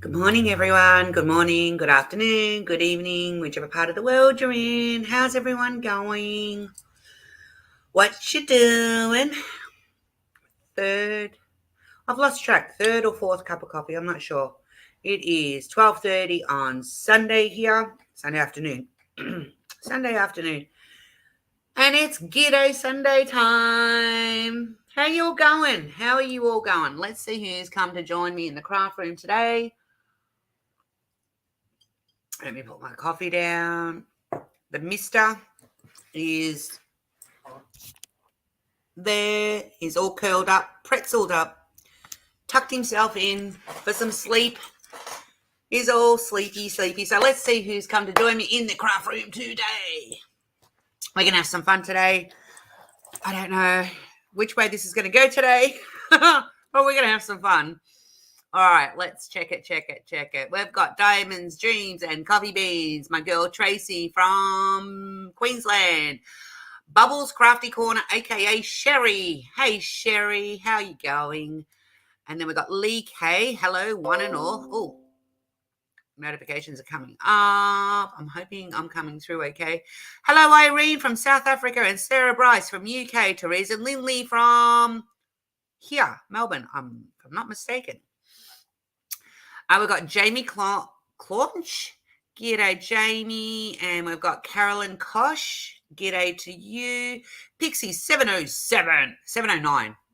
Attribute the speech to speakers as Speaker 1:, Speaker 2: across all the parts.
Speaker 1: Good morning, everyone. Good morning, good afternoon, good evening, whichever part of the world you're in. How's everyone going? What you doing? I've lost track. Third or fourth cup of coffee. I'm not sure. It is 12:30 on Sunday here. Sunday afternoon. Sunday afternoon. And it's G'day Sunday time. How you all going? How are you all going? Let's see who's come to join me in the craft room today. Let me put my coffee down. The mister is there. He's all curled up, pretzeled up, tucked himself in for some sleep. He's all sleepy. So let's see who's come to join me in the craft room today. We're going to have some fun today. I don't know which way this is going to go today, but we're going to have some fun. All right, let's check it. We've got Diamonds, Dreams, and Coffee Beans. My girl Tracy from Queensland. Bubbles Crafty Corner, a.k.a. Sherry. Hey, Sherry, how you going? And then we've got Lee K. Hello, one and all. Oh, notifications are coming up. I'm hoping I'm coming through okay. Hello, Irene from South Africa and Sarah Bryce from UK. Teresa Lindley from here, Melbourne, if I'm not mistaken. We've got Jamie Claunch. G'day, Jamie. And we've got Carolyn Kosh. G'day to you. Pixie 709.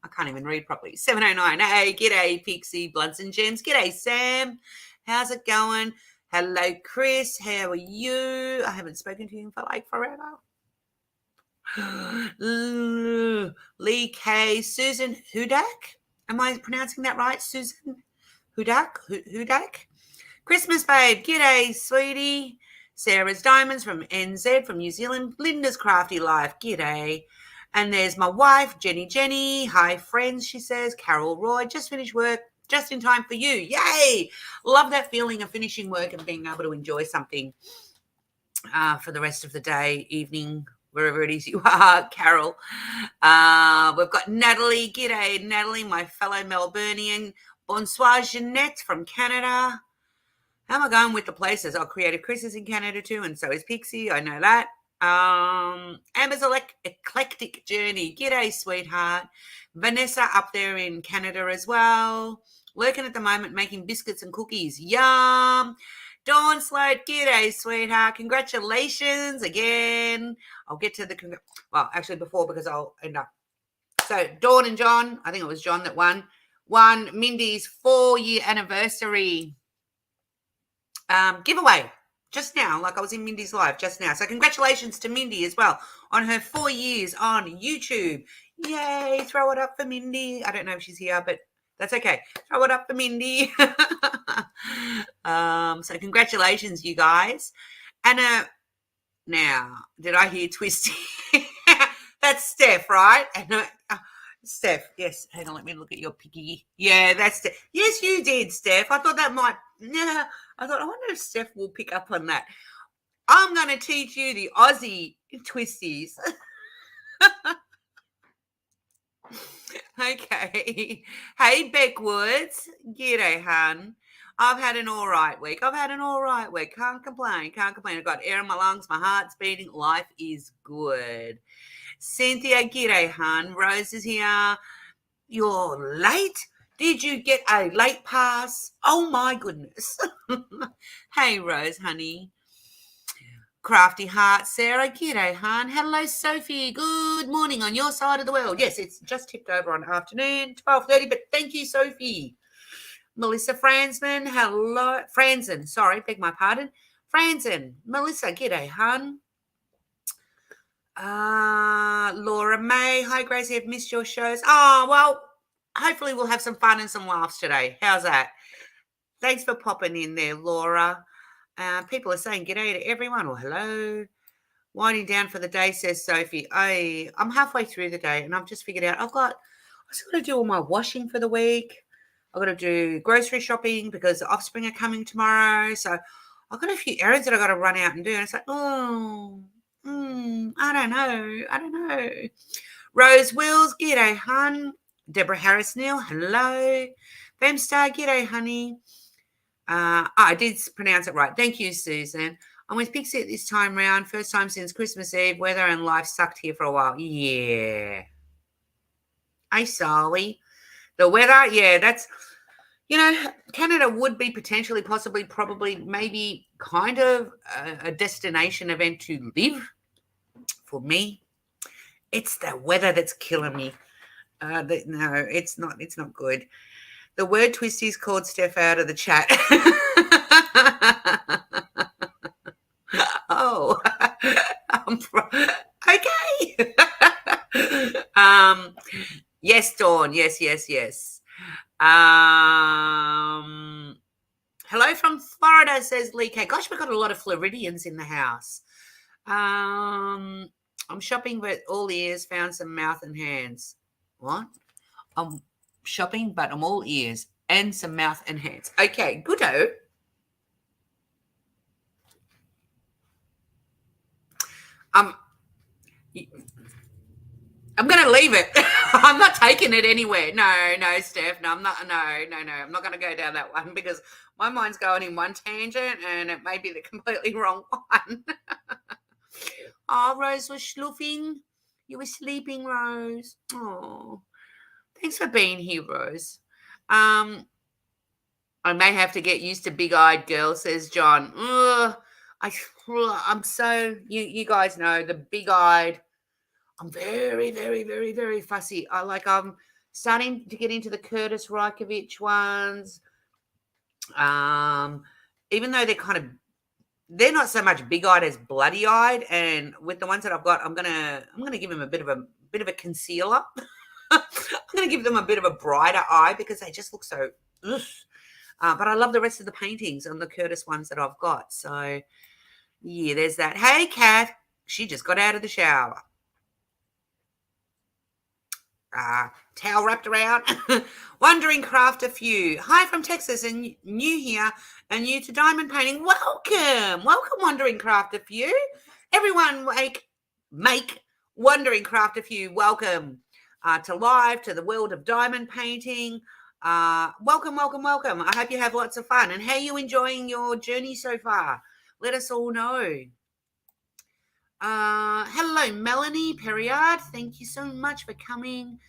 Speaker 1: I can't even read properly. 709. Hey, g'day, Pixie. Bloods and Gems. G'day, Sam. How's it going? Hello, Chris. How are you? I haven't spoken to you for like forever. Lee K. Susan Hudak. Am I pronouncing that right? Susan Hudak. Christmas babe. G'day, sweetie. Sarah's Diamonds from NZ, from New Zealand. Linda's Crafty Life. G'day. And there's my wife, Jenny. Hi, friends, she says. Carol Roy. Just finished work. Just in time for you. Yay. Love that feeling of finishing work and being able to enjoy something for the rest of the day, evening, wherever it is you are, Carol. We've got Natalie. G'day, Natalie, my fellow Melburnian. Bonsoir, Jeanette from Canada. How am I going with the places? Oh, Creative Chris is in Canada too, and so is Pixie. I know that. Amber's Eclectic Journey. G'day, sweetheart. Vanessa up there in Canada as well. Working at the moment, making biscuits and cookies. Yum. Dawn Sloat. G'day, sweetheart. Congratulations again. I'll get to the actually before, because I'll end up. So Dawn and John, I think it was John that won Mindy's 4-year anniversary giveaway just now, like I was in Mindy's live just now. So congratulations to Mindy as well on her 4 years on YouTube. Yay, throw it up for Mindy. I don't know if she's here, but that's okay. Throw it up for Mindy. So congratulations, you guys. And now, did I hear Twisty? That's Steph, right? And Steph, yes. Hang on, let me look at your piggy. Yeah, that's Steph. Yes, you did, Steph. I thought that might. Yeah, I wonder if Steph will pick up on that. I'm going to teach you the Aussie Twisties. Okay. Hey, Beck Woods. G'day, hun. I've had an all right week. Can't complain. I've got air in my lungs. My heart's beating. Life is good. Cynthia, g'day, hun. Rose is here. You're late? Did you get a late pass? Oh, my goodness. Hey, Rose, honey. Crafty Heart, Sarah. G'day, hun. Hello, Sophie. Good morning on your side of the world. Yes, it's just tipped over on afternoon, 12:30, but thank you, Sophie. Melissa Franzen. Hello. Franzen, sorry, beg my pardon. Franzen. Melissa, g'day, hun. Laura May. Hi, Gracie. I've missed your shows. Oh, well, hopefully we'll have some fun and some laughs today. How's that? Thanks for popping in there, Laura. People are saying g'day to everyone, or hello. Winding down for the day, says Sophie. I'm halfway through the day and I've just figured out I've got to do all my washing for the week. I've got to do grocery shopping because the offspring are coming tomorrow. So I've got a few errands that I've got to run out and do. And it's like, I don't know. Rose Wills, g'day, hun. Deborah Harris Neal, hello. Femstar, g'day, honey. I did pronounce it right. Thank you, Susan. I'm with Pixie at this time round. First time since Christmas Eve. Weather and life sucked here for a while. Yeah. Hey, Sally. The weather, yeah, that's, Canada would be potentially, possibly, probably, maybe kind of a destination event to live for me. It's the weather that's killing me. No, it's not. It's not good. The word Twisties called Steph out of the chat. Oh, okay. Yes, Dawn. Yes. Hello from Florida, says Lee K. Gosh, we've got a lot of Floridians in the house. I'm shopping, but all ears, found some mouth and hands. What? I'm shopping, but I'm all ears and some mouth and hands. Okay, goodo. I'm going to leave it. I'm not taking it anywhere. No, Steph. No, I'm not. No. I'm not going to go down that one because my mind's going in one tangent and it may be the completely wrong one. Oh, Rose was schluffing. You were sleeping, Rose. Oh, thanks for being here, Rose. I may have to get used to big-eyed girl, says John. I'm so, you guys know, the big-eyed. I'm very, very, very, very fussy. I'm starting to get into the Curtis Reikovich ones. Even though they're not so much big-eyed as bloody-eyed, and with the ones that I've got, I'm gonna give them a bit of a concealer. I'm gonna give them a bit of a brighter eye because they just look so. Ugh. But I love the rest of the paintings on the Curtis ones that I've got. So yeah, there's that. Hey, Kat, she just got out of the shower. Towel wrapped around. Wandering Craft a few. Hi from Texas and new here and new to diamond painting. Welcome, Wandering Craft a few. Everyone make Wandering Craft a few. Welcome to the world of diamond painting. Welcome. I hope you have lots of fun. And how are you enjoying your journey so far? Let us all know. Hello, Melanie Perriard. Thank you so much for coming.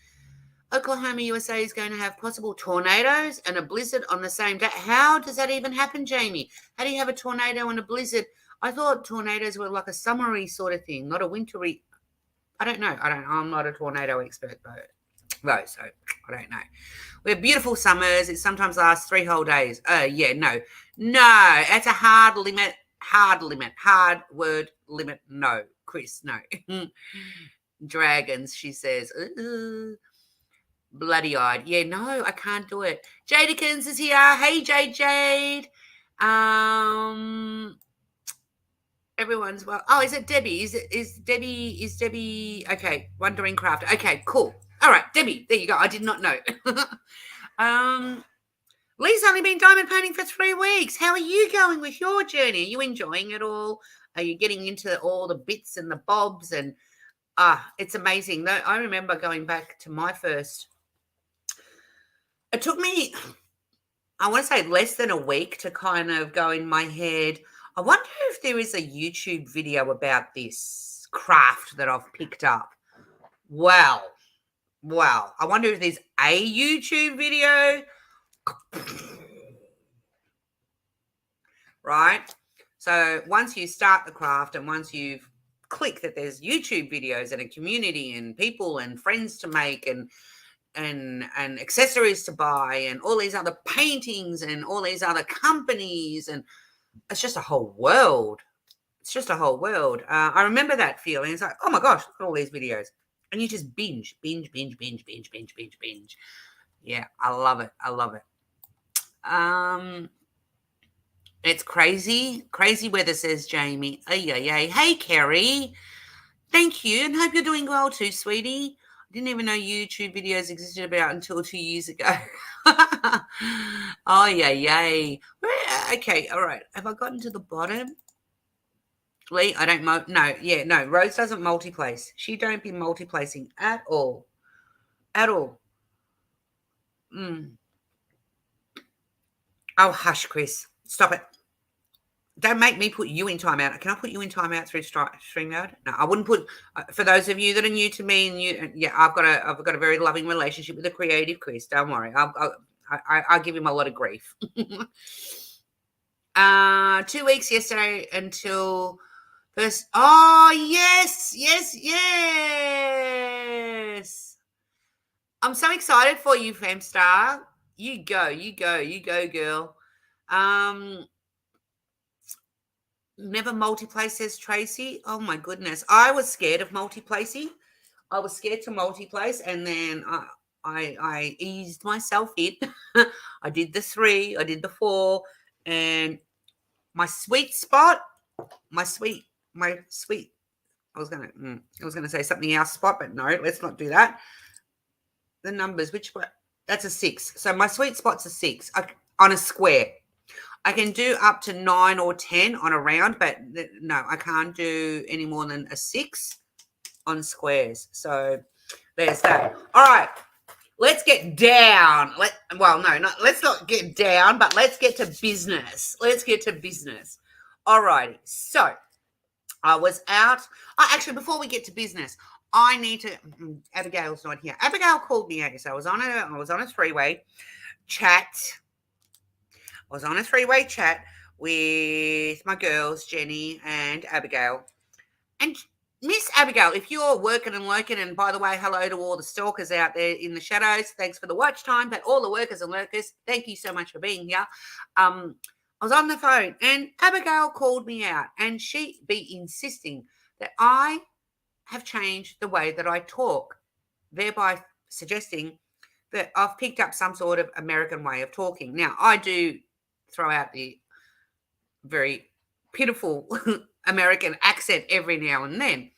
Speaker 1: Oklahoma, USA is going to have possible tornadoes and a blizzard on the same day. How does that even happen, Jamie? How do you have a tornado and a blizzard? I thought tornadoes were like a summery sort of thing, not a wintry. I don't know. I'm not a tornado expert, though, so I don't know. We have beautiful summers. It sometimes lasts 3 whole days. Yeah, no. That's a hard limit. Hard word limit. No, Chris, no. Dragons, she says. Bloody-eyed. Yeah, no, I can't do it. Jadekins is here. Hey, Jade. Everyone's well. Oh, is it Debbie? Is Debbie? Okay, Wandering Craft. Okay, cool. All right, Debbie. There you go. I did not know. Lee's only been diamond painting for 3 weeks. How are you going with your journey? Are you enjoying it all? Are you getting into all the bits and the bobs? And it's amazing. I remember going back to my first. It took me, I want to say, less than a week to kind of go in my head. I wonder if there is a YouTube video about this craft that I've picked up. Wow. I wonder if there's a YouTube video. Right? So once you start the craft and once you've clicked that there's YouTube videos and a community and people and friends to make and accessories to buy and all these other paintings and all these other companies, and it's just a whole world. I remember that feeling. It's like, oh my gosh, look at all these videos. And you just binge. Yeah, I love it. It's crazy weather, says Jamie. Hey, Kerry. Thank you, and hope you're doing well too, sweetie. I didn't even know YouTube videos existed about until 2 years ago. Okay, all right. Have I gotten to the bottom? Lee, I don't no, Rose doesn't multiplace. She don't be multiplacing at all. Oh, hush, Chris. Stop it. Don't make me put you in timeout. Can I put you in timeout through StreamYard? No, I wouldn't put. For those of you that are new to me, and yeah, I've got a very loving relationship with the creative Chris. Don't worry, I'll give him a lot of grief. 2 weeks yesterday until first. Oh yes, yes, yes. I'm so excited for you, Femstar. You go, girl. Never multiplace, says Tracy. Oh my goodness. I was scared of multiplacing. I was scared to multiplace, and then I eased myself in. I did the 3, I did the 4, and my sweet spot, my sweet. I was gonna say something else spot, but no, let's not do that. The numbers, which one? That's a 6. So my sweet spot's a 6 on a square. I can do up to 9 or 10 on a round, but no, I can't do any more than a 6 on squares. So there's that. All right, let's get down. Let's not get down, but let's get to business. All righty. So I was out. Actually, before we get to business, I need to. Abigail's not here. Abigail called me out. So I was on a three-way chat. with my girls, Jenny and Abigail. And Miss Abigail, if you're working and lurking, and by the way, hello to all the stalkers out there in the shadows. Thanks for the watch time. But all the workers and lurkers, thank you so much for being here. I was on the phone and Abigail called me out, and she be insisting that I have changed the way that I talk, thereby suggesting that I've picked up some sort of American way of talking. Now, I do throw out the very pitiful American accent every now and then.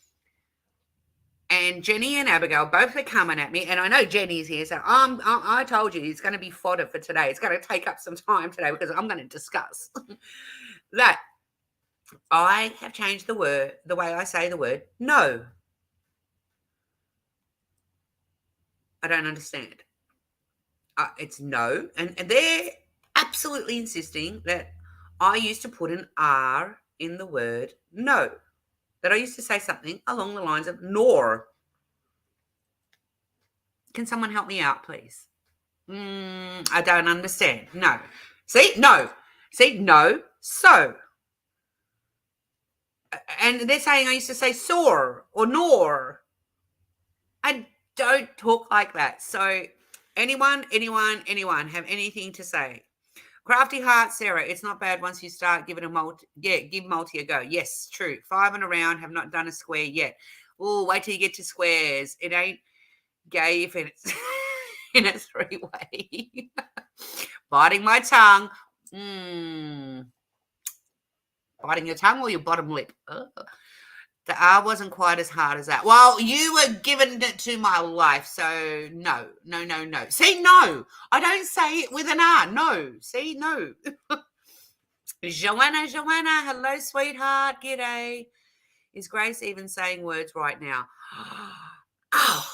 Speaker 1: And Jenny and Abigail both are coming at me, and I know Jenny's here, so I told you it's going to be fodder for today. It's going to take up some time today because I'm going to discuss that I have changed the way I say the word no. I don't understand. It's no, and they're absolutely insisting that I used to put an R in the word no, that I used to say something along the lines of nor. Can someone help me out, please? I don't understand. No. See, no. So. And they're saying I used to say sore or nor. I don't talk like that. So anyone have anything to say? Crafty Heart, Sarah, it's not bad once you start giving give multi a go. Yes, true. 5 and around, have not done a square yet. Oh, wait till you get to squares. It ain't gay if it's in a 3-way. Biting my tongue. Biting your tongue or your bottom lip? The R wasn't quite as hard as that. Well, you were giving it to my life, so no. See, no. I don't say it with an R. No. See, no. Joanna, hello, sweetheart. G'day. Is Grace even saying words right now? Oh,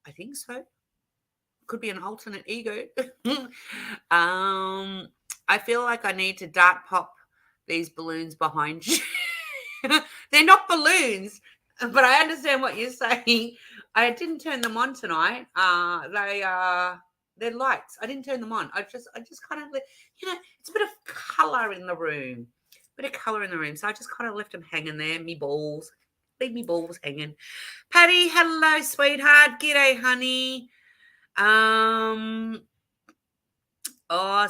Speaker 1: I think so. Could be an alternate ego. I feel like I need to dart pop these balloons behind you. They're not balloons, but I understand what you're saying. I didn't turn them on tonight. They're lights. I didn't turn them on. I just kind of, it's a bit of color in the room. So I just kind of left them hanging there. Me balls. Leave me balls hanging. Patty, hello, sweetheart. G'day, honey.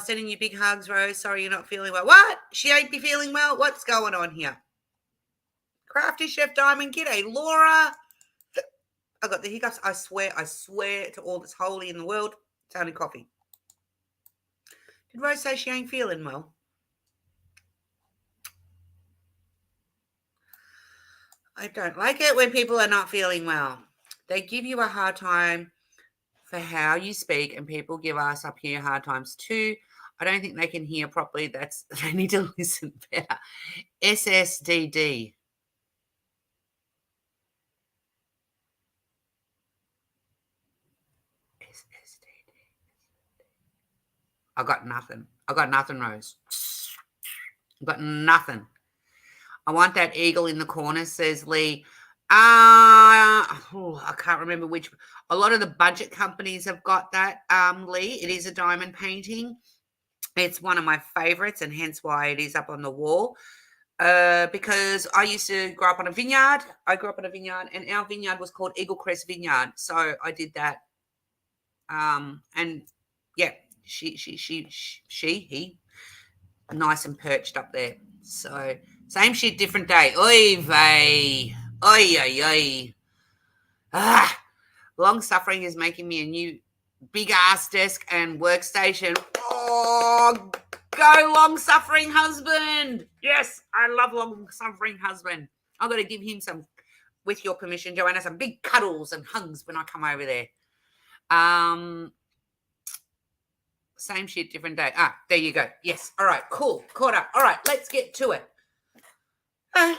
Speaker 1: Sending you big hugs, Rose. Sorry you're not feeling well. What? She ain't be feeling well? What's going on here? Crafty Chef Diamond, g'day, Laura. I got the hiccups. I swear to all that's holy in the world, it's only coffee. Did Rose say she ain't feeling well? I don't like it when people are not feeling well. They give you a hard time for how you speak, and people give us up here hard times too. I don't think they can hear properly. They need to listen better. SSDD. I got nothing. I got nothing, Rose. I got nothing. I want that eagle in the corner, says Lee. I can't remember which. A lot of the budget companies have got that, Lee. It is a diamond painting. It's one of my favorites, and hence why it is up on the wall. Because I used to grow up on a vineyard. I grew up on a vineyard, and our vineyard was called Eagle Crest Vineyard. So I did that. And yeah, he, nice and perched up there. So same shit, different day. Oy vey, oy oy oy. Long suffering is making me a new big ass desk and workstation. Oh, go long suffering husband. Yes, I love long suffering husband. I've got to give him some, with your permission, Joanna, some big cuddles and hugs when I come over there. Same shit, different day. There you go. Yes. All right. Cool. Caught up. All right. Let's get to it. I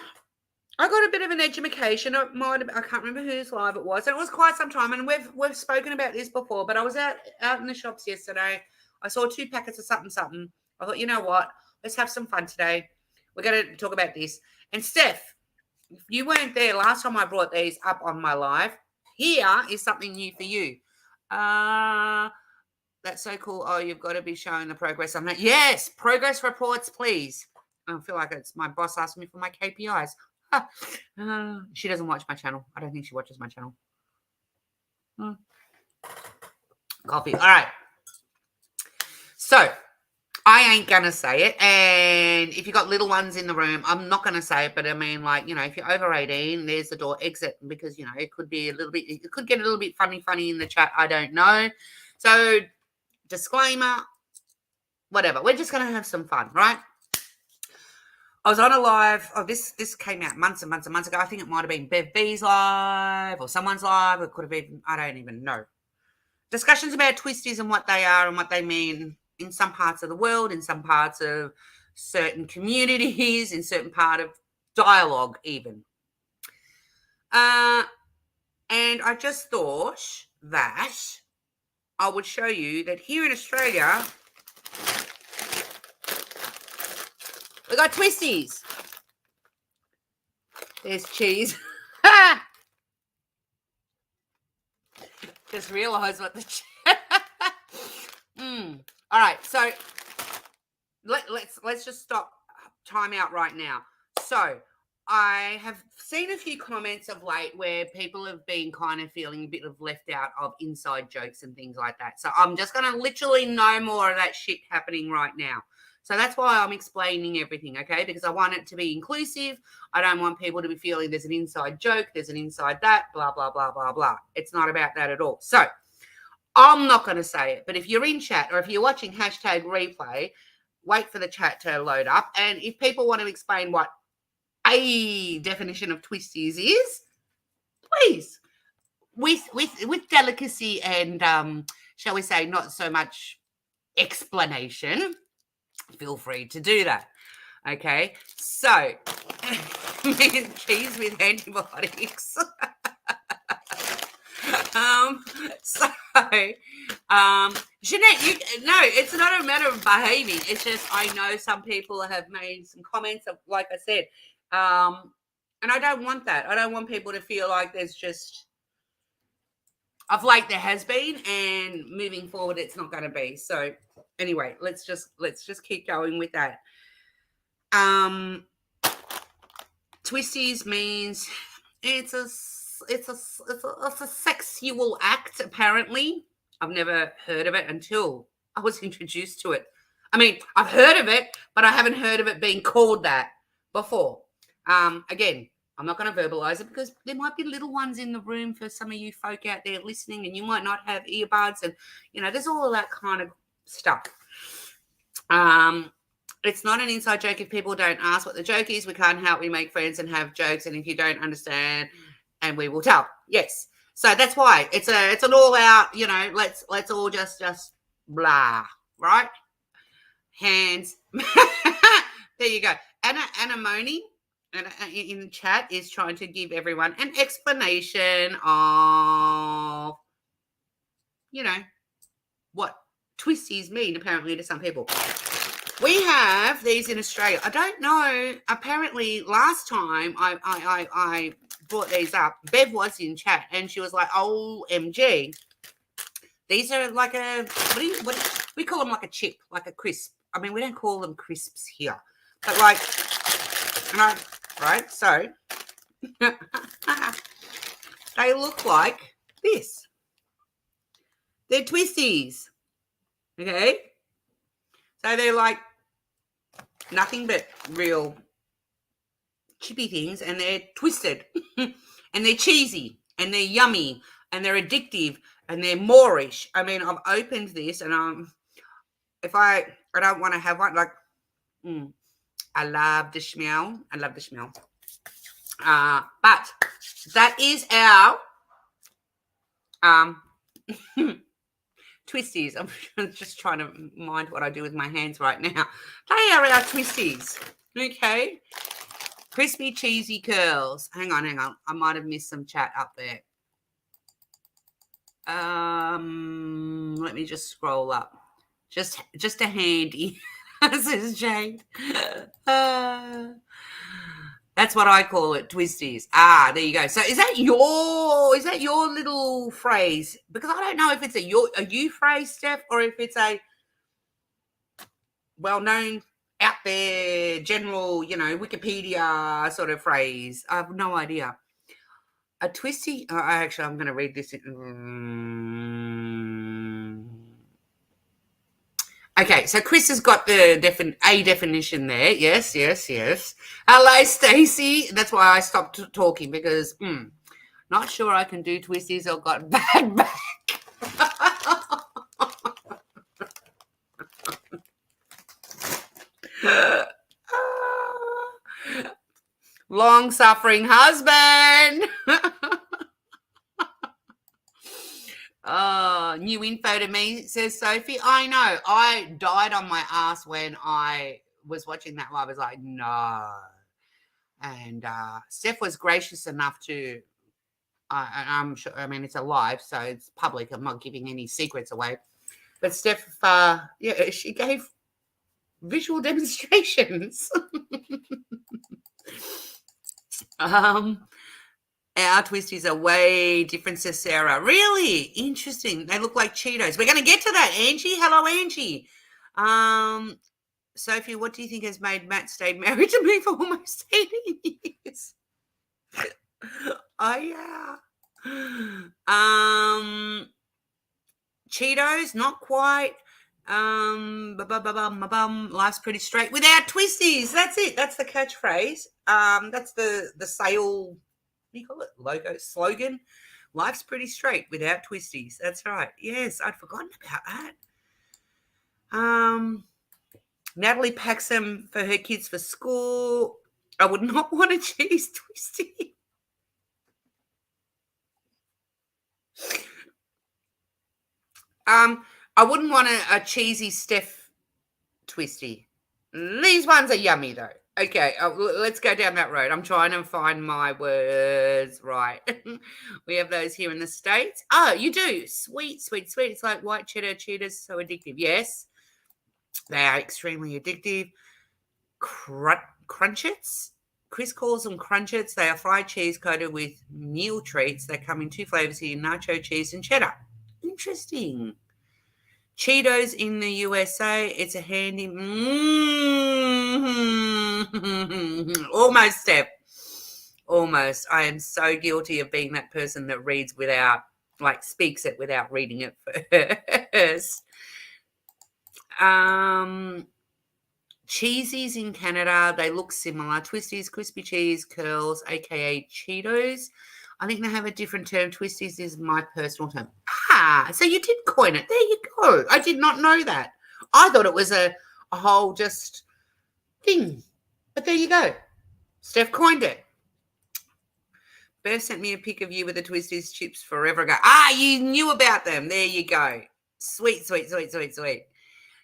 Speaker 1: got a bit of an education. I can't remember whose live it was. And it was quite some time. And we've spoken about this before. But I was out in the shops yesterday. I saw 2 packets of something. I thought, you know what? Let's have some fun today. We're going to talk about this. And Steph, if you weren't there last time I brought these up on my live, here is something new for you. That's so cool. Oh, you've got to be showing the progress on that. Yes, progress reports, please. I feel like it's my boss asking me for my KPIs. She doesn't watch my channel. I don't think she watches my channel. Coffee. All right. So I ain't going to say it. And if you've got little ones in the room, I'm not going to say it. But I mean, like, you know, if you're over 18, there's the door, exit. Because, you know, it could be it could get a little bit funny in the chat. I don't know. So disclaimer, whatever. We're just going to have some fun, right? I was on a live. Oh, this came out months and months and months ago. I think it might have been Bev B's live or someone's live. It could have been, I don't even know. Discussions about twisties and what they are and what they mean in some parts of the world, in some parts of certain communities, in certain part of dialogue even. And I just thought that I would show you that here in Australia, we got twisties. There's cheese. Just realised what the All right, so let's just stop time out right now. So I have seen a few comments of late where people have been kind of feeling a bit of left out of inside jokes and things like that. So I'm just going to literally no more of that shit happening right now. So that's why I'm explaining everything, okay? Because I want it to be inclusive. I don't want people to be feeling there's an inside joke, there's an inside that, blah, blah, blah, blah, blah. It's not about that at all. So I'm not going to say it. But if you're in chat or if you're watching hashtag replay, wait for the chat to load up. And if people want to explain what a definition of twisties is, please, with delicacy and, shall we say, not so much explanation, feel free to do that. Okay, so cheese with antibiotics. Jeanette, no, it's not a matter of behaving. It's just I know some people have made some comments of, like I said, and I don't want that. I don't want people to feel like there's just of late there has been, and moving forward it's not going to be. So anyway, let's just keep going with that. Twisties means it's a sexual act, apparently. I've never heard of it until I was introduced to it. I mean, I've heard of it, but I haven't heard of it being called that before. Again, I'm not going to verbalize it because there might be little ones in the room for some of you folk out there listening, and you might not have earbuds, and, you know, there's all of that kind of stuff. It's not an inside joke. If people don't ask what the joke is, we can't help. We make friends and have jokes, and if you don't understand, and we will tell. Yes. So that's why it's an all out, you know, let's all just blah, right? Hands. There you go. Anna Moni in chat is trying to give everyone an explanation of, you know, what Twisties mean, apparently, to some people. We have these in Australia. I don't know. Apparently, last time I brought these up, Bev was in chat, and she was like, OMG. These are like we call them like a chip, like a crisp. I mean, we don't call them crisps here. But like, right? So, they look like this. They're Twisties. Okay? So they're like nothing but real chippy things, and they're twisted, and they're cheesy, and they're yummy, and they're addictive, and they're moreish. I mean, I've opened this, and if I don't want to have one, like, I love the smell. But that is our Twisties. I'm just trying to mind what I do with my hands right now. They are our Twisties. Okay. Crispy, cheesy curls. Hang on. I might have missed some chat up there. Let me just scroll up. Just a handy. Says Jade. That's what I call it, Twisties. There you go. So is that your little phrase? Because I don't know if it's a you phrase, Steph, or if it's a well-known out there general, Wikipedia sort of phrase. I have no idea. A twisty. Actually, I'm going to read this. Okay, so Chris has got the definition there. Yes. Hello, Stacey. That's why I stopped talking, because not sure I can do Twisties or got bad back. Long-suffering husband. New info to me, says Sophie. I know. I died on my ass when I was watching that live. I was like, no. And Steph was gracious enough to, I'm sure, I mean, it's a live, so it's public. I'm not giving any secrets away. But Steph, she gave visual demonstrations. Our Twisties are way different, says Sarah. Really? Interesting. They look like Cheetos. We're going to get to that, Angie. Hello, Angie. Sophie, what do you think has made Matt stay married to me for almost 18 years? Oh, yeah. Cheetos, not quite. Life's pretty straight without Twisties. That's it. That's the catchphrase. That's the sale. What do you call it? Logo, slogan. Life's pretty straight without Twisties. That's right. Yes, I'd forgotten about that. Natalie packs them for her kids for school. I would not want a cheese Twistie. I wouldn't want a cheesy Steph Twistie. These ones are yummy though. Okay, let's go down that road. I'm trying to find my words right. We have those here in the States. Oh, you do. Sweet. It's like white cheddar Cheetos, so addictive. Yes, they are extremely addictive. Crunchets. Chris calls them crunchets. They are fried cheese coated with meal treats. They come in two flavors here, nacho cheese and cheddar. Interesting. Cheetos in the USA. It's a handy. Almost, Steph. Almost. I am so guilty of being that person that reads speaks it without reading it first. Cheesies in Canada. They look similar. Twisties, crispy cheese curls, aka Cheetos. I think they have a different term. Twisties is my personal term. So you did coin it. There you go. I did not know that. I thought it was a whole just thing. But there you go. Steph coined it. Bev sent me a pic of you with the Twisties chips forever ago. You knew about them. There you go. Sweet.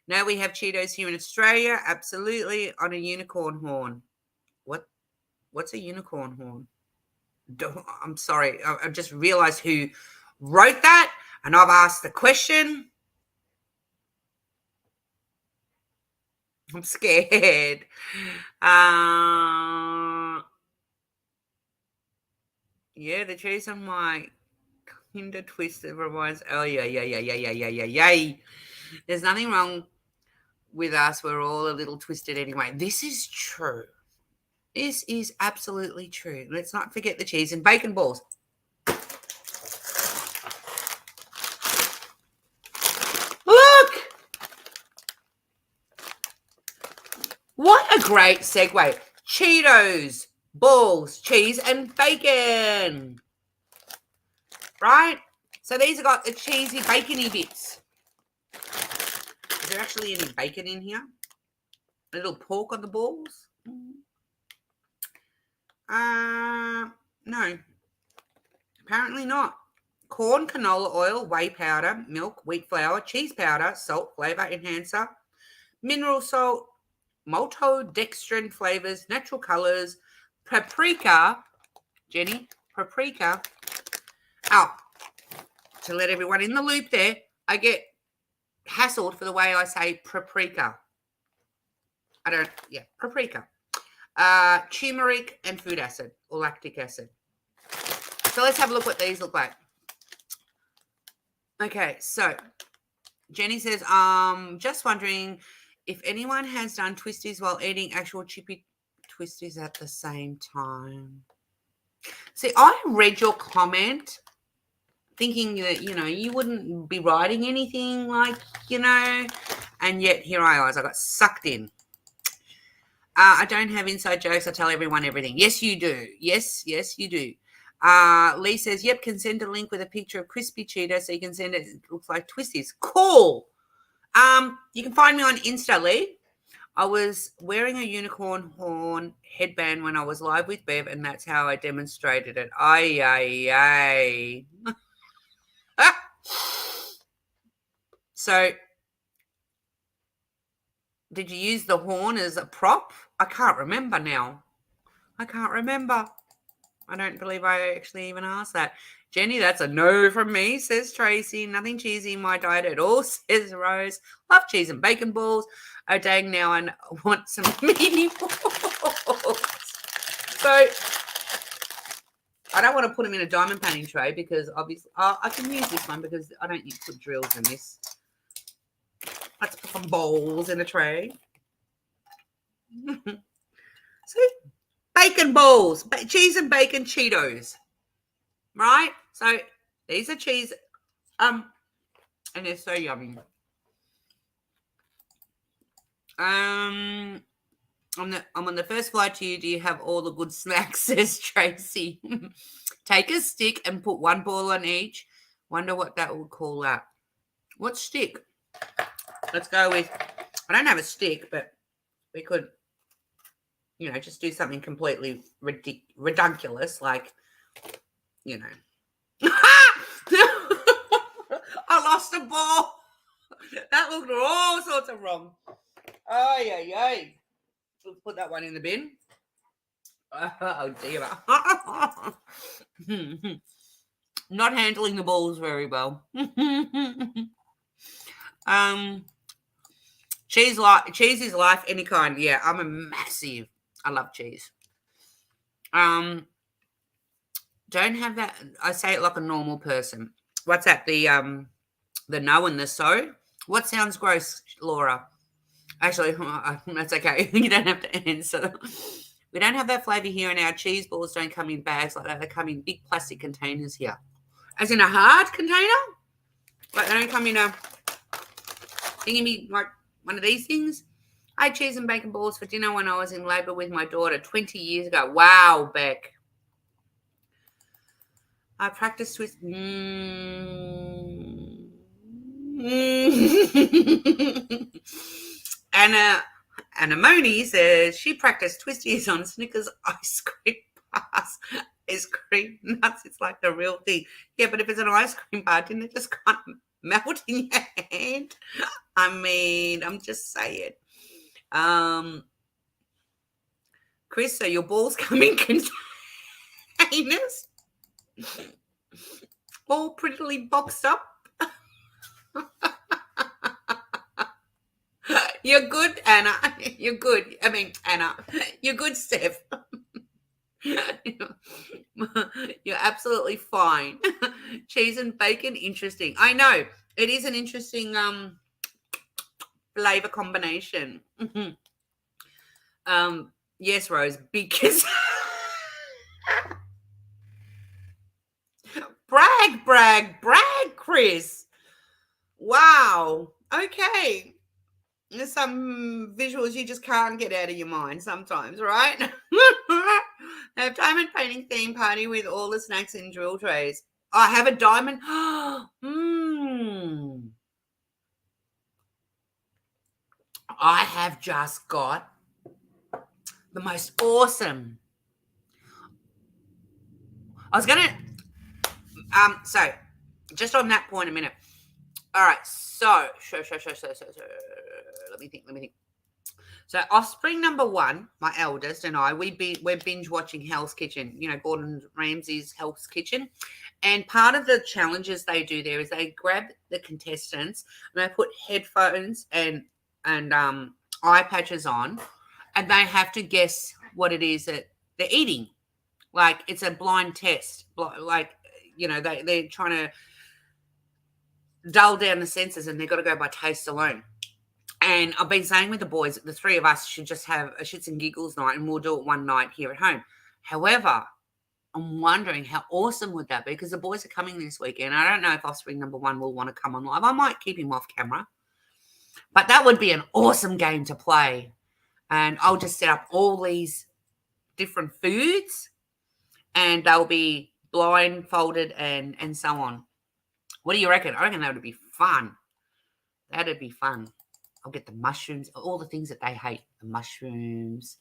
Speaker 1: Now we have Cheetos here in Australia. Absolutely. On a unicorn horn. What's a unicorn horn? I'm sorry. I just realized who wrote that, and I've asked the question. I'm scared. Yeah, the cheese on my Kinder Twister reminds. Oh yeah. There's nothing wrong with us. We're all a little twisted anyway. This is true. This is absolutely true. Let's not forget the cheese and bacon balls. Look! What a great segue. Cheetos, balls, cheese, and bacon. Right? So these have got the cheesy, bacony bits. Is there actually any bacon in here? A little pork on the balls? No. Apparently not. Corn, canola oil, whey powder, milk, wheat flour, cheese powder, salt, flavor enhancer, mineral salt, maltodextrin flavors, natural colors, paprika. Jenny, paprika. Oh, to let everyone in the loop there, I get hassled for the way I say paprika. Paprika. Turmeric and food acid or lactic acid. So let's have a look what these look like. Okay, so Jenny says, just wondering if anyone has done twisties while eating actual chippy twisties at the same time. See, I read your comment thinking that, you wouldn't be writing anything like, and yet here I was. I got sucked in. I don't have inside jokes. I tell everyone everything. Yes, you do. Yes, you do. Lee says, yep, can send a link with a picture of crispy Cheetos so you can send it. It looks like Twisties. Cool. You can find me on Insta, Lee. I was wearing a unicorn horn headband when I was live with Bev, and that's how I demonstrated it. Ay. So, did you use the horn as a prop? I can't remember now. I don't believe I actually even asked that. Jenny, that's a no from me, says Tracy. Nothing cheesy in my diet at all, says Rose. Love cheese and bacon balls. Oh, dang, now I want some meaty balls. So, I don't want to put them in a diamond painting tray because obviously, I can use this one because I don't put drills in this. Let's put some balls in a tray. See? Bacon balls, cheese and bacon Cheetos, right? So these are cheese, and they're so yummy. I'm on the first flight to you. Do you have all the good snacks? Says Tracy. Take a stick and put one ball on each. Wonder what that would call that. What stick? Let's go with. I don't have a stick, but we could. Just do something completely ridiculous, like, I lost a ball. That looked all sorts of wrong. Ay. Let's put that one in the bin. Oh, dear. Not handling the balls very well. Cheese is life, any kind. Yeah, I'm a massive. I love cheese. Don't have that. I say it like a normal person. What's that? The no and the so. What sounds gross, Laura? Actually, that's okay. You don't have to answer. We don't have that flavour here, and our cheese balls don't come in bags like that. They come in big plastic containers here. As in a hard container? Like they don't come in a thingy like one of these things. I had cheese and bacon balls for dinner when I was in labour with my daughter 20 years ago. Wow, Beck. I practiced with... Anna Moni says she practiced twisties on Snickers ice cream bars. Ice cream nuts, it's like the real thing. Yeah, but if it's an ice cream bar, didn't it just kind of melt in your hand? I mean, I'm just saying. Chris, so your balls come in containers? All prettily boxed up? You're good, Anna. You're good. I mean, Anna. You're good, Steph. You're absolutely fine. Cheese and bacon, interesting. I know. It is an interesting flavor combination. Yes, Rose, because brag, Chris. Wow. Okay. There's some visuals you just can't get out of your mind sometimes, right? Have diamond painting theme party with all the snacks and drill trays. I have a diamond. I have just got the most awesome. I was gonna so just on that point a minute. All right, so let me think. So offspring number one, my eldest and I, we're binge watching Hell's Kitchen, Gordon Ramsay's Hell's Kitchen. And part of the challenges they do there is they grab the contestants and they put headphones and eye patches on, and they have to guess what it is that they're eating. Like it's a blind test. Like, they're trying to dull down the senses and they've got to go by taste alone. And I've been saying with the boys, the three of us should just have a shits and giggles night, and we'll do it one night here at home. However, I'm wondering how awesome would that be, because the boys are coming this weekend. I don't know if offspring number one will want to come on live. I might keep him off camera. But that would be an awesome game to play. And I'll just set up all these different foods and they'll be blindfolded and so on. What do you reckon? I reckon that would be fun. That'd be fun. I'll get the mushrooms, all the things that they hate. The mushrooms,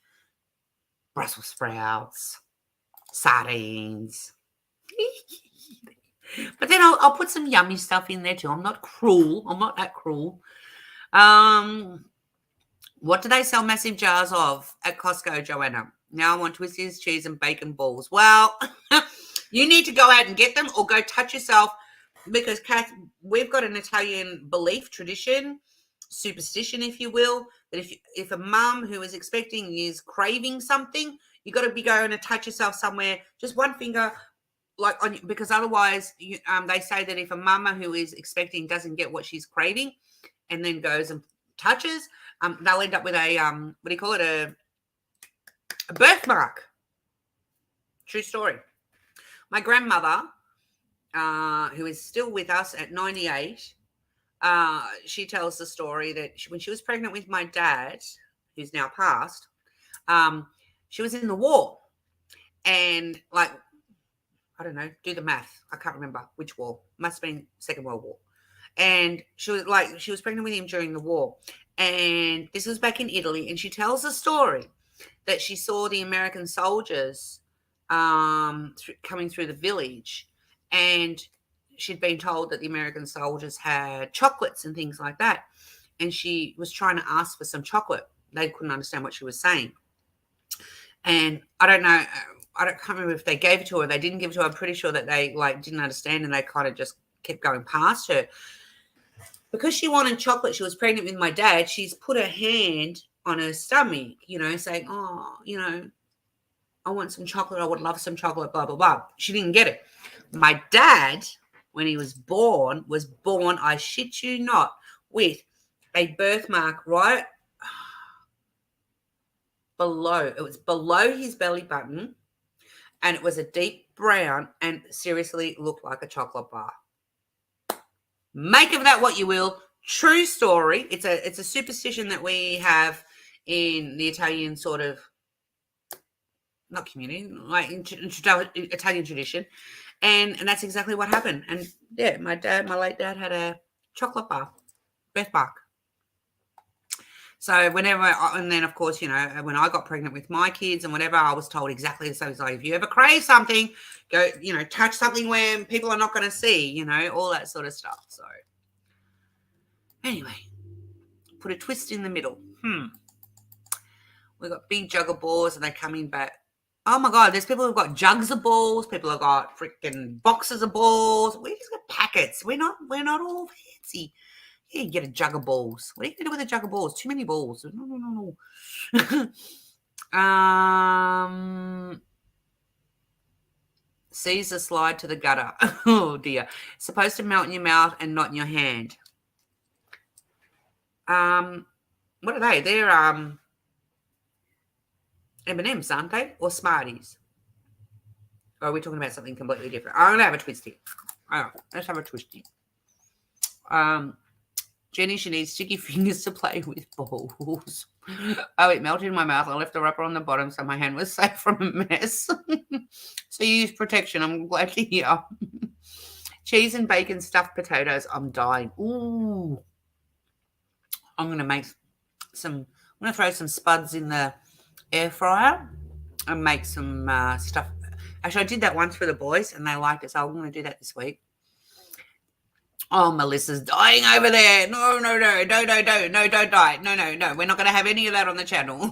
Speaker 1: Brussels sprouts, sardines. But then I'll put some yummy stuff in there too. I'm not cruel. I'm not that cruel. What do they sell massive jars of at Costco, Joanna? Now I want Twisties, cheese, and bacon balls. Well, you need to go out and get them or go touch yourself, because, Kath, we've got an Italian belief, tradition, superstition, if you will, that if a mum who is expecting is craving something, you got to be going to touch yourself somewhere, just one finger, like on, because otherwise, they say that if a mama who is expecting doesn't get what she's craving, and then goes and touches, they'll end up with a what do you call it, a birthmark. True story. My grandmother, who is still with us at 98, she tells the story that when she was pregnant with my dad, who's now passed, she was in the war, and like, I don't know, do the math, I can't remember which war, must have been Second World War. And she was pregnant with him during the war. And this was back in Italy. And she tells a story that she saw the American soldiers coming through the village. And she'd been told that the American soldiers had chocolates and things like that. And she was trying to ask for some chocolate. They couldn't understand what she was saying. And I don't know, can't remember if they gave it to her or they didn't give it to her. I'm pretty sure that they didn't understand and they kind of just kept going past her. Because she wanted chocolate, she was pregnant with my dad, she's put her hand on her stomach, saying, oh, I want some chocolate. I would love some chocolate, blah, blah, blah. She didn't get it. My dad, when he was born, I shit you not, with a birthmark right below. It was below his belly button, and it was a deep brown and seriously looked like a chocolate bar. Make of that what you will. True story. It's a superstition that we have in the Italian sort of, not community, like Italian tradition. And that's exactly what happened. And yeah, my late dad had a chocolate bar, birthmark. So and then of course, when I got pregnant with my kids and whatever, I was told exactly the same. It's like, if you ever crave something, go, touch something where people are not going to see, all that sort of stuff. So anyway, put a twist in the middle. We've got big jug of balls and they're coming back. Oh my God, there's people who've got jugs of balls. People have got freaking boxes of balls. We just got packets. We're not all fancy. Here, you get a jug of balls. What are you going to do with a jug of balls? Too many balls. No. Caesar slide to the gutter. Oh, dear. It's supposed to melt in your mouth and not in your hand. What are they? They're M&Ms, aren't they? Or Smarties? Or are we talking about something completely different? I'm going to have a Twistie. All right, let's have a Twistie. Jenny, she needs sticky fingers to play with balls. Oh, it melted in my mouth. I left the wrapper on the bottom so my hand was safe from a mess. So you use protection. I'm glad to hear. Cheese and bacon stuffed potatoes. I'm dying. Ooh. I'm going to make I'm going to throw some spuds in the air fryer and make some stuff. Actually, I did that once for the boys and they liked it, so I'm going to do that this week. Oh, Melissa's dying over there. No, don't die. No. We're not going to have any of that on the channel.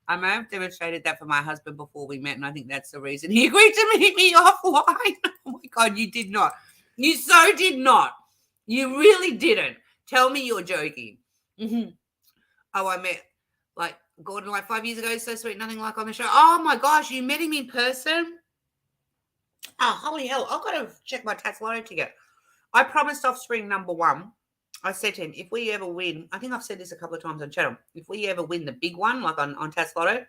Speaker 1: I may have demonstrated that for my husband before we met, and I think that's the reason he agreed to meet me offline. Oh, my God, you did not. You so did not. You really didn't. Tell me you're joking. Mm-hmm. Oh, I met, like, Gordon, like 5 years ago. So sweet, nothing like on the show. Oh, my gosh, you met him in person? Oh, holy hell. I've got to check my Tats Lotto ticket. I promised Offspring number 1. I said to him, if we ever win, I think I've said this a couple of times on channel, if we ever win the big one, like on Tats Lotto,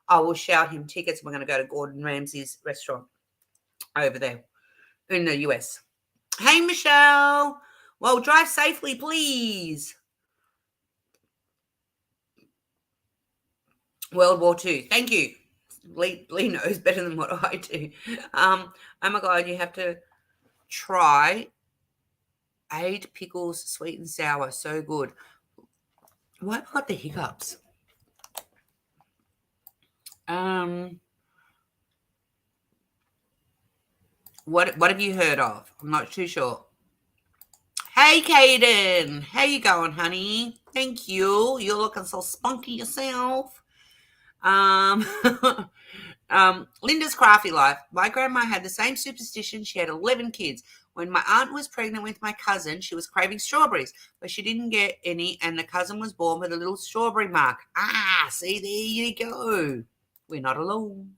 Speaker 1: I will shout him tickets. We're going to go to Gordon Ramsay's restaurant over there in the US. Hey, Michelle. Well, drive safely, please. World War II. Thank you. Lee knows better than what I do. Oh, my God, you have to try Aid pickles, sweet and sour. So good. Why have I got the hiccups? What have you heard of? I'm not too sure. Hey, Kaden. How you going, honey? Thank you. You're looking so spunky yourself. Linda's Crafty Life. My grandma had the same superstition. She had 11 kids. When my aunt was pregnant with my cousin, she was craving strawberries, but she didn't get any, and the cousin was born with a little strawberry mark. Ah, see, there you go. We're not alone.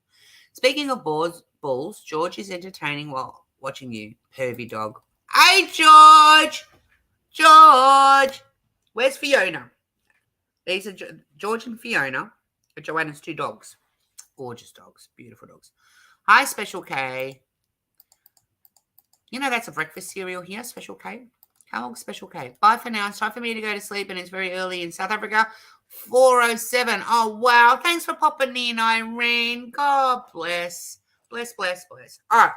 Speaker 1: Speaking of balls, George is entertaining while watching you, pervy dog. Hey, George! George! Where's Fiona? These are George and Fiona are Joanna's 2 dogs. Gorgeous dogs. Beautiful dogs. Hi, Special K. You know that's a breakfast cereal here, Special K. Kellogg's Special K. Bye for now. It's time for me to go to sleep, and it's very early in South Africa. 4:07. Oh, wow. Thanks for popping in, Irene. God bless. Bless. All right.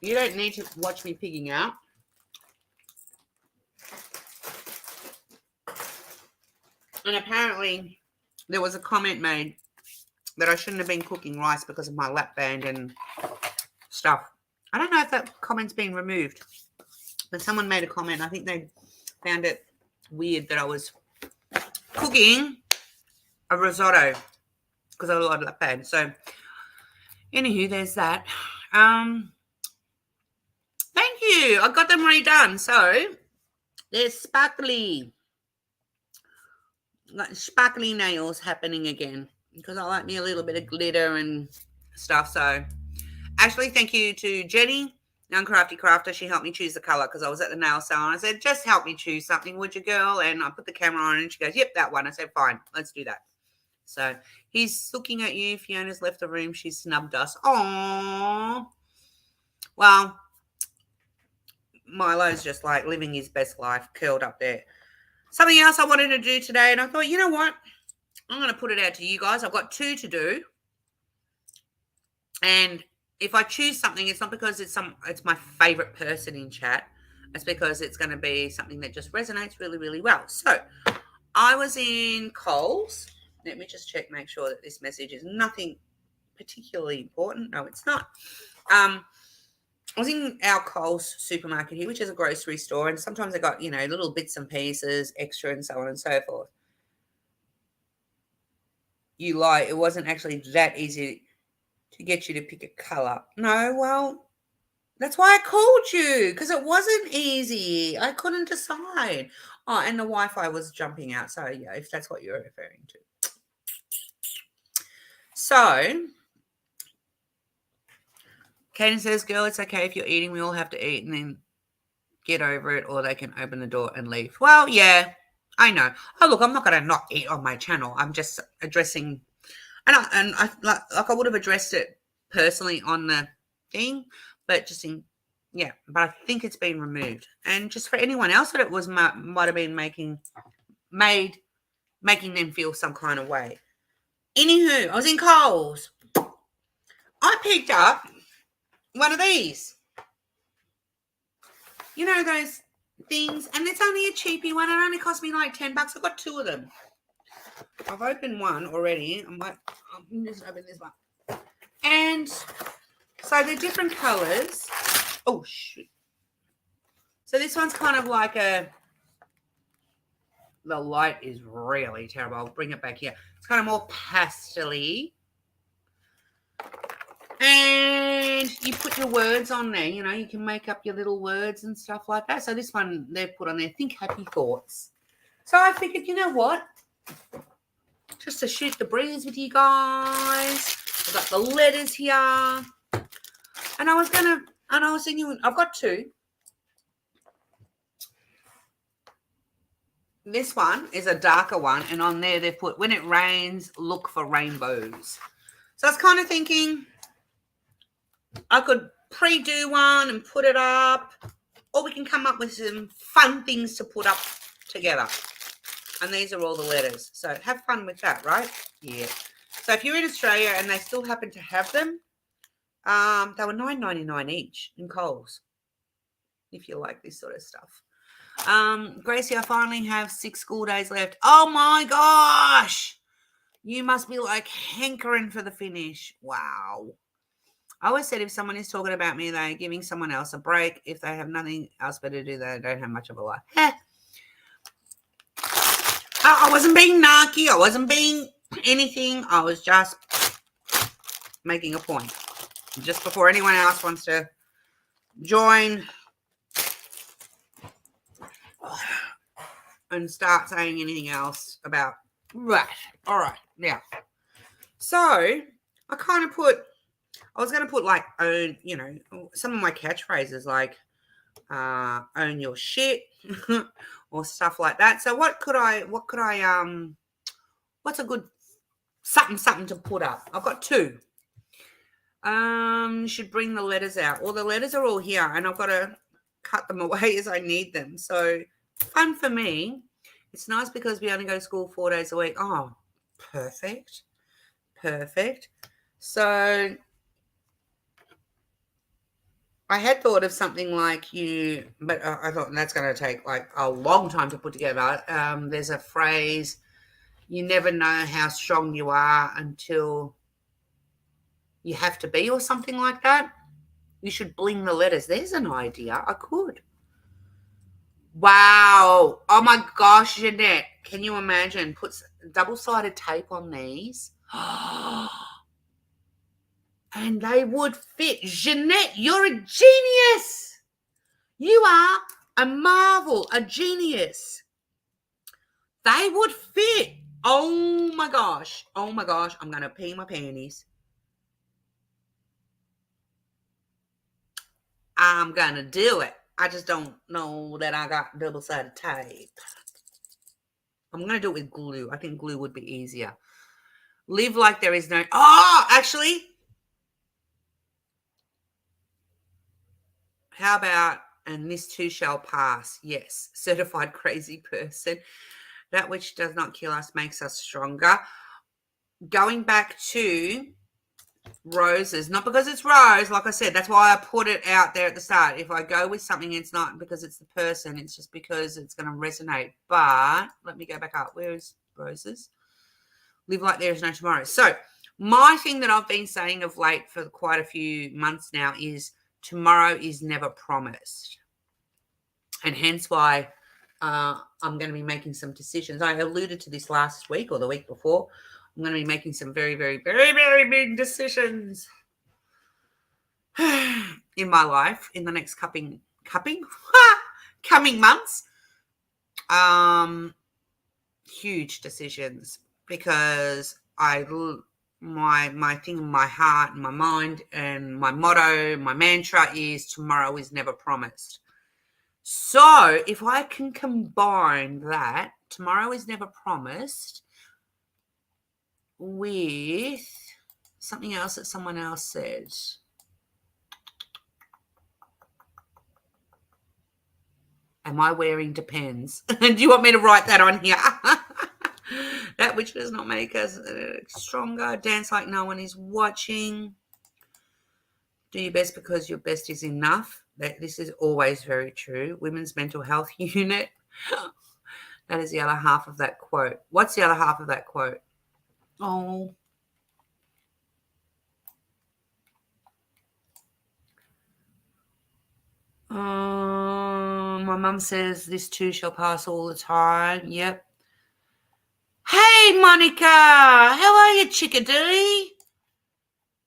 Speaker 1: You don't need to watch me pigging out. And apparently there was a comment made that I shouldn't have been cooking rice because of my lap band and stuff. I don't know if that comment's been removed, but someone made a comment. I think they found it weird that I was cooking a risotto because I had a lot of lap band. So, anywho, there's that. Thank you. I got them redone. So, there's sparkly nails happening again because I like me a little bit of glitter and stuff. So actually, thank you to Jenny, Young Crafty Crafter. She helped me choose the color because I was at the nail salon. I said, just help me choose something, would you, girl? And I put the camera on and she goes, yep, that one. I said, fine, let's do that. So he's looking at you. Fiona's left the room. She snubbed us. Aww. Well, Milo's just like living his best life, curled up there. Something else I wanted to do today, and I thought, you know what? I'm going to put it out to you guys. I've got 2 to do. And if I choose something, it's not because it's my favorite person in chat. It's because it's going to be something that just resonates really, really well. So I was in Coles. Let me just check, make sure that this message is nothing particularly important. No, it's not. I was in our Coles supermarket here, which is a grocery store, and sometimes I got, little bits and pieces, extra and so on and so forth. You lie, it wasn't actually that easy to get you to pick a colour. No, well, That's why I called you, because it wasn't easy. I couldn't decide. Oh, and the Wi-Fi was jumping out. So, yeah, if that's what you're referring to. So, Kaden says, girl, it's okay if you're eating. We all have to eat and then get over it, or they can open the door and leave. Well, yeah, I know. Oh, look, I'm not going to not eat on my channel. I'm just addressing, and I like I would have addressed it personally on the thing, but just in, yeah, but I think it's been removed. And just for anyone else that it was might have been making them feel some kind of way. Anywho, I was in Coles. I picked up one of these. You know those things, and it's only a cheapy one. It only cost me like $10. I got 2 of them. I've opened one already. I'm just open this one. And so they're different colors. Oh, shoot. So this one's kind of like the light is really terrible. I'll bring it back here. It's kind of more pastel-y. And you put your words on there. You know, you can make up your little words and stuff like that. So this one, they've put on there, think happy thoughts. So I figured, you know what? Just to shoot the breeze with you guys. I've got the letters here. And I was thinking, I've got 2. This one is a darker one. And on there, they've put, when it rains, look for rainbows. So I was kind of thinking I could pre-do one and put it up. Or we can come up with some fun things to put up together. And these are all the letters. So have fun with that, right? Yeah. So if you're in Australia and they still happen to have them, they were $9.99 each in Coles, if you like this sort of stuff. Gracie, I finally have 6 school days left. Oh, my gosh. You must be like hankering for the finish. Wow. I always said if someone is talking about me, they're giving someone else a break. If they have nothing else better to do, they don't have much of a life. I wasn't being narky. I wasn't being anything. I was just making a point. Just before anyone else wants to join and start saying anything else about, right. All right. Yeah. So I kind of I was going to put like own, you know, some of my catchphrases like own your shit or stuff like that. So what's a good something to put up? I've got 2. Should bring the letters out. Well, the letters are all here and I've got to cut them away as I need them. So fun for me. It's nice because we only go to school 4 days a week. Oh, perfect. So I had thought of something like but I thought that's going to take like a long time to put together. There's a phrase, you never know how strong you are until you have to be, or something like that. You should bling the letters. There's an idea. I could. Wow. Oh my gosh, Jeanette. Can you imagine? Put double-sided tape on these. And they would fit. Jeanette, you're a genius. You are a marvel, a genius. They would fit. Oh my gosh. I'm going to pee my panties. I'm going to do it. I just don't know that I got double-sided tape. I'm going to do it with glue. I think glue would be easier. Live like there is no... Oh, actually... How about, and this too shall pass? Yes, certified crazy person. That which does not kill us makes us stronger. Going back to roses, not because it's rose, like I said, that's why I put it out there at the start. If I go with something, it's not because it's the person, it's just because it's going to resonate. But let me go back up. Where is roses? Live like there is no tomorrow. So my thing that I've been saying of late for quite a few months now is tomorrow is never promised. And hence why I'm going to be making some decisions. I alluded to this last week or the week before. I'm going to be making some very, very, very, very big decisions. in my life in the next coming months. Huge decisions, because my thing in my heart and my mind and my motto, my mantra is tomorrow is never promised. So if I can combine that, tomorrow is never promised, with something else that someone else said. Am I wearing depends? Do you want me to write that on here? That which does not make us stronger. Dance like no one is watching. Do your best because your best is enough. This is always very true. Women's mental health unit. That is the other half of that quote. What's the other half of that quote? Oh. My mum says this too shall pass all the time. Yep. Hey, Monica. How are you, chickadee?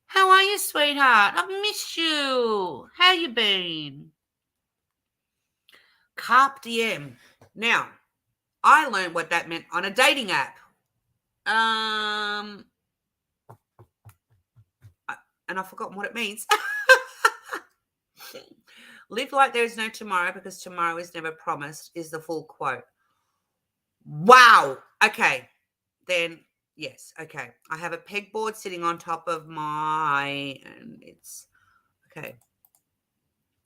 Speaker 1: How are you, sweetheart? I've missed you. How you been? Carpe diem. Now, I learned what that meant on a dating app. And I've forgotten what it means. Live like there is no tomorrow because tomorrow is never promised is the full quote. Wow. Okay. Then, yes. Okay. I have a pegboard sitting on top of my, and it's, okay,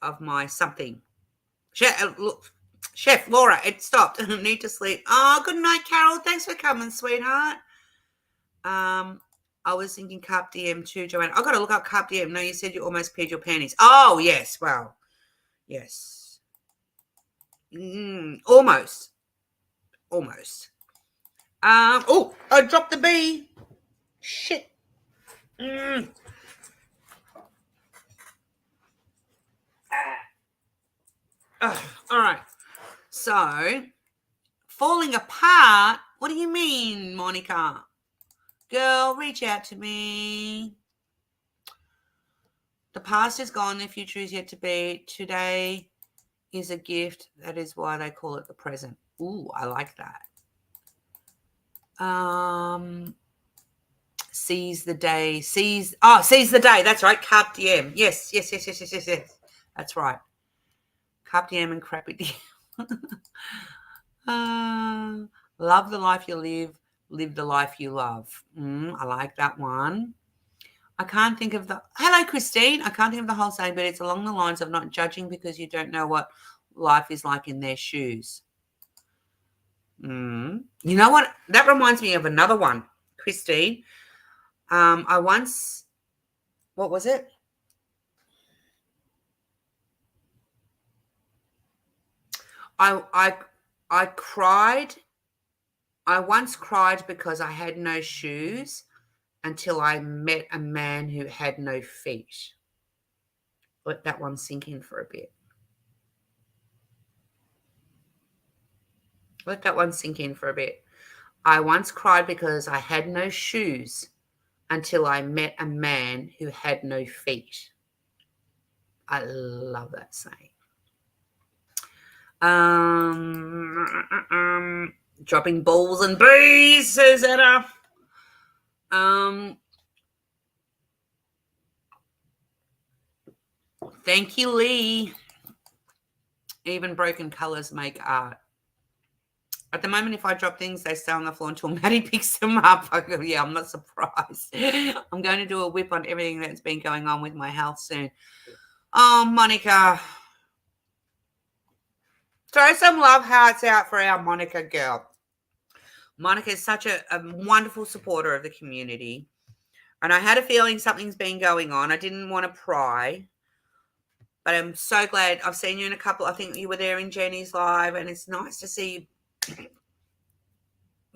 Speaker 1: of my something. Chef Laura, it stopped. I need to sleep. Oh, good night, Carol. Thanks for coming, sweetheart. I was thinking Carpe Diem too, Joanne. I've got to look up Carpe Diem. No, you said you almost peed your panties. Oh, yes. Well, yes. Almost. Oh, I dropped the B. Shit. All right. So, falling apart. What do you mean, Monica? Girl, reach out to me. The past is gone. The future is yet to be. Today is a gift. That is why they call it the present. Ooh, I like that. Seize the day. Seize the day. That's right. Carpe diem. Yes. That's right. Carpe diem and crappy diem. Love the life you live the life you love. I like that one. I can't think of the, hello, Christine. I can't think of the whole saying, but it's along the lines of not judging because you don't know what life is like in their shoes. You know what? That reminds me of another one, Christine. What was it? I cried. I once cried because I had no shoes until I met a man who had no feet. Let that one sink in for a bit. I once cried because I had no shoes until I met a man who had no feet. I love that saying. Dropping balls and bees, says Anna. Thank you, Lee. Even broken colors make art. At the moment, if I drop things, they stay on the floor until Maddie picks them up. Yeah, I'm not surprised. I'm going to do a whip on everything that's been going on with my health soon. Oh, Monica. Throw some love hearts out for our Monica girl. Monica is such a wonderful supporter of the community. And I had a feeling something's been going on. I didn't want to pry. But I'm so glad. I've seen you in a couple. I think you were there in Jenny's live. And it's nice to see you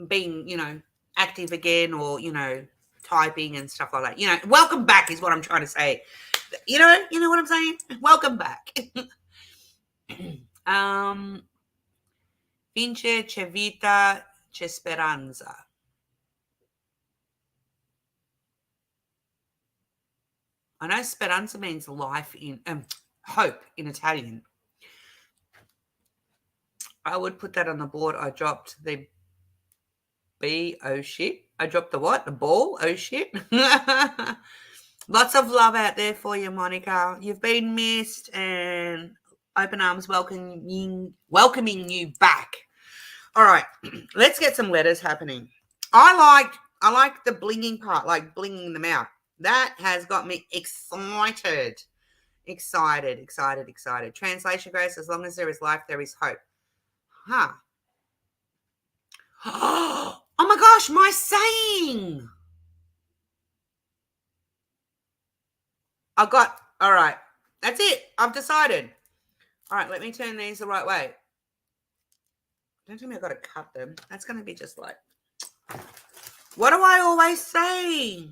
Speaker 1: being, active again, or, typing and stuff like that. Welcome back is what I'm trying to say. You know what I'm saying? Welcome back. Vince c'è vita, c'è speranza. I know speranza means life in hope in Italian. I would put that on the board. I dropped the B. Oh shit. I dropped the what? The ball? Oh shit. Lots of love out there for you, Monica. You've been missed, and open arms welcoming you back. All right, let's get some letters happening. I like the blinging part, like blinging them out. That has got me excited. Excited. Translation, Grace, as long as there is life, there is hope. Huh. Oh my gosh, my saying. All right. That's it. I've decided. All right, let me turn these the right way. Don't tell me I've got to cut them. That's going to be just like, what do I always say?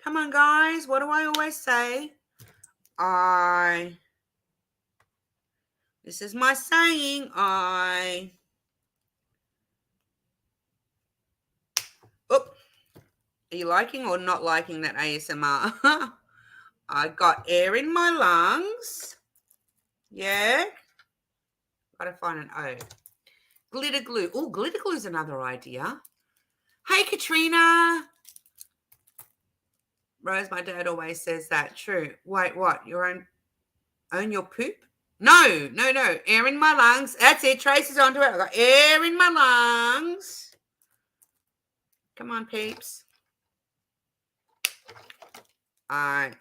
Speaker 1: Come on, guys. What do I always say? This is my saying. Are you liking or not liking that ASMR? I got air in my lungs. Yeah. Got to find an O. Glitter glue. Oh, glitter glue is another idea. Hey, Katrina. Rose, my dad always says that. True. Wait, what? Own your poop? No. Air in my lungs. That's it. Tracy's onto it. I got air in my lungs. Come on, peeps. I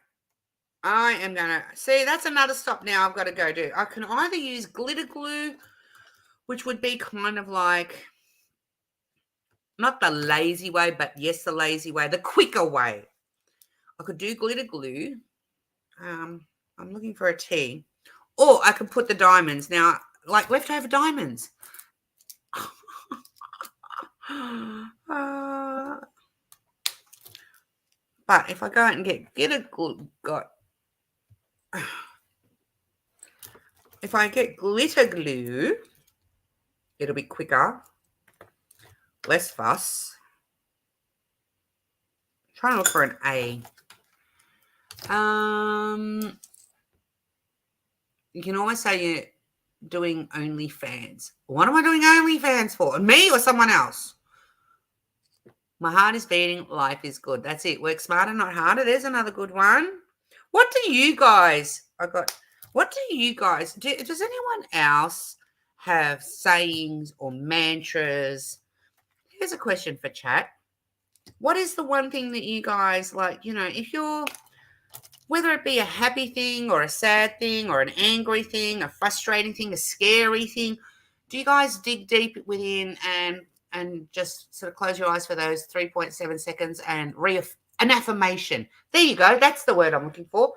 Speaker 1: am going to... See, that's another stop now I've got to go do. I can either use glitter glue, which would be kind of like... Not the lazy way, but yes, the lazy way. The quicker way. I could do glitter glue. I'm looking for a T. Or I could put the diamonds. Now, like leftover diamonds. But if I go out and get glitter glue, if I get glitter glue, it'll be quicker, less fuss. I'm trying to look for an A. You can always say you're doing OnlyFans. What am I doing OnlyFans for? Me or someone else? My heart is beating. Life is good. That's it. Work smarter, not harder. There's another good one. What do you guys... Does anyone else have sayings or mantras? Here's a question for chat. What is the one thing that you guys like, if you're... Whether it be a happy thing or a sad thing or an angry thing, a frustrating thing, a scary thing, do you guys dig deep within and just sort of close your eyes for those 3.7 seconds and an affirmation? There you go. That's the word I'm looking for.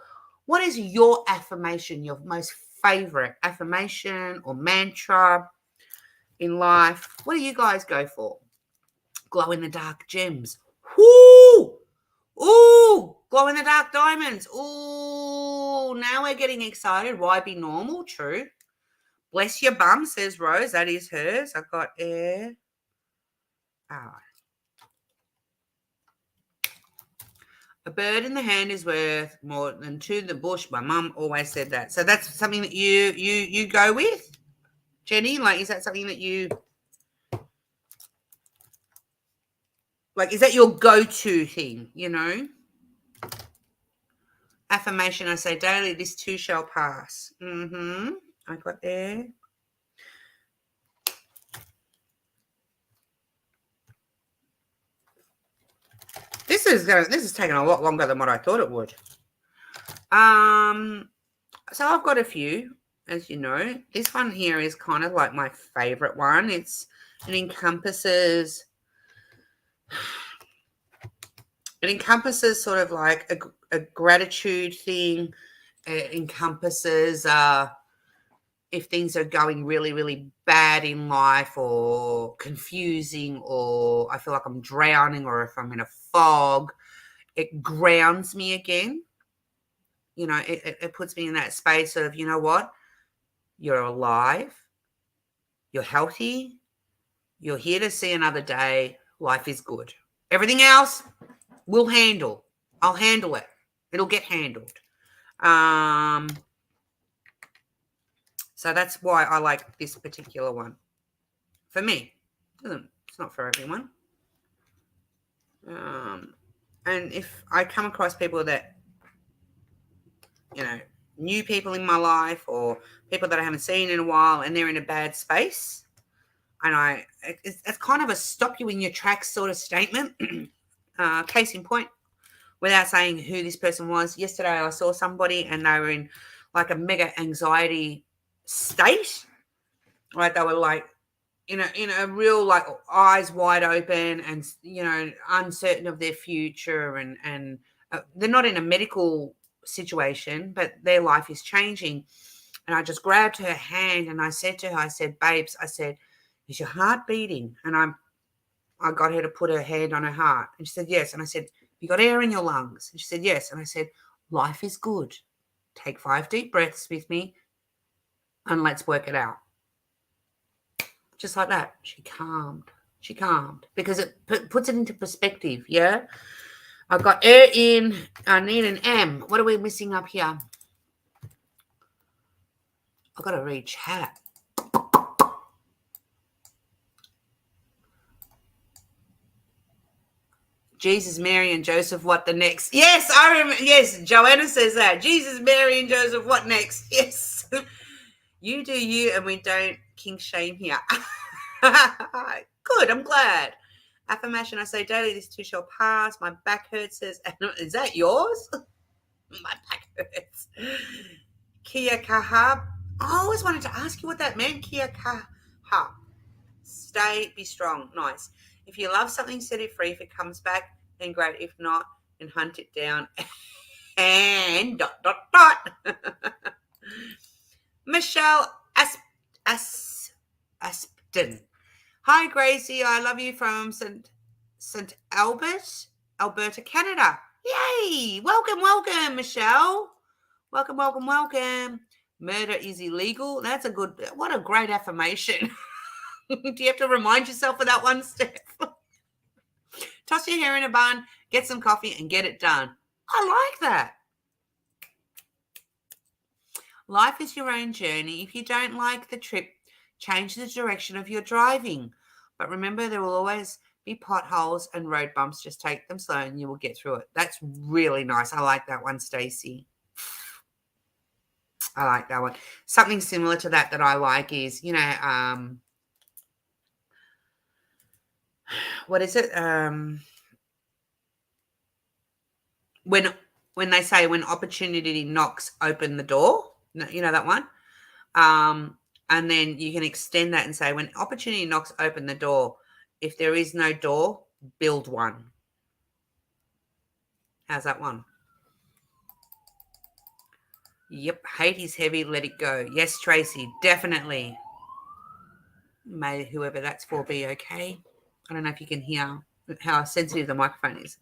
Speaker 1: What is your affirmation, your most favorite affirmation or mantra in life? What do you guys go for? Glow in the dark gems. Whoo! Ooh, glow in the dark diamonds. Ooh, now we're getting excited. Why be normal? True. Bless your bum, says Rose. That is hers. I've got air. A bird in the hand is worth more than two in the bush. My mum always said that. So that's something that you go with, Jenny? Like, is that something that you... Like, is that your go-to thing, Affirmation, I say daily, this too shall pass. I got there. This is taking a lot longer than what I thought it would. So I've got a few, as you know. This one here is kind of like my favorite one. It encompasses sort of like a gratitude thing. It encompasses if things are going really, really bad in life or confusing, or I feel like I'm drowning, or if I'm in a fog, it grounds me again. It puts me in that space of, you know what? You're alive. You're healthy. You're here to see another day. Life is good. Everything else, we'll handle. I'll handle it. It'll get handled. So that's why I like this particular one. For me. It's not for everyone. And if I come across people that, you know, new people in my life or people that I haven't seen in a while and they're in a bad space, and it's kind of a stop you in your tracks sort of statement. Case in point, without saying who this person was, yesterday I saw somebody and they were in like a mega anxiety state. Right, they were like in a real like eyes wide open and, you know, uncertain of their future, and they're not in a medical situation, but their life is changing. And I just grabbed her hand and I said to her, I said, babes, I said, is your heart beating? And I got her to put her hand on her heart, and she said yes. And I said, you got air in your lungs? And she said yes. And I said, life is good. Take 5 deep breaths with me and let's work it out. Just like that. She calmed because it puts it into perspective. Yeah. I've got air in. I need an M. What are we missing up here? I've got to read chat. Jesus, Mary, and Joseph, what the next? Yes, I remember. Yes, Joanna says that. Jesus, Mary, and Joseph, what next? Yes. You do you, and we don't kink shame here. Good, I'm glad. Affirmation, I say daily, this too shall pass. My back hurts. Is that yours? My back hurts. Kia kaha. I always wanted to ask you what that meant. Kia kaha. Stay, be strong. Nice. If you love something, set it free. If it comes back, then great. If not, then hunt it down. And ... Michelle Aspden. Hi, Gracie. I love you from St. Albert, Alberta, Canada. Yay! Welcome, Michelle. Welcome. Murder is illegal. That's a good. What a great affirmation. Do you have to remind yourself of that one, Steph? Toss your hair in a bun, get some coffee, and get it done. I like that. Life is your own journey. If you don't like the trip, change the direction of your driving. But remember, there will always be potholes and road bumps. Just take them slow and you will get through it. That's really nice. I like that one, Stacey. I like that one. Something similar to that I like is, you know, what is it? When they say when opportunity knocks, open the door. You know that one? And then you can extend that and say when opportunity knocks, open the door. If there is no door, build one. How's that one? Yep. Hate is heavy. Let it go. Yes, Tracy, definitely. May whoever that's for be okay. I don't know if you can hear how sensitive the microphone is.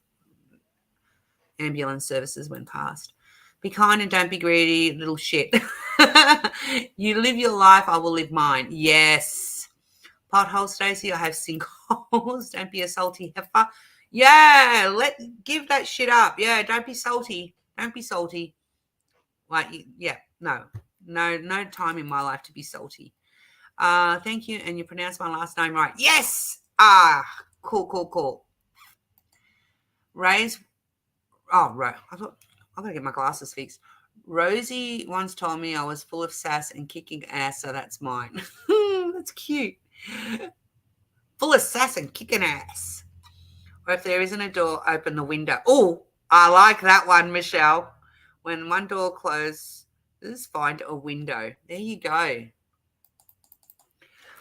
Speaker 1: Ambulance services went past. Be kind and don't be greedy, little shit. You live your life, I will live mine. Yes. Pothole, Stacey, I have sinkholes. Don't be a salty heifer. Yeah, give that shit up. Yeah, don't be salty. Don't be salty. Like, yeah, no time in my life to be salty. Thank you, and you pronounced my last name right. Yes. Cool. Ray's. Oh, right. I thought I'm going to get my glasses fixed. Rosie once told me I was full of sass and kicking ass, so that's mine. That's cute. Full of sass and kicking ass. Or if there isn't a door, open the window. Oh, I like that one, Michelle. When one door closes, find a window. There you go.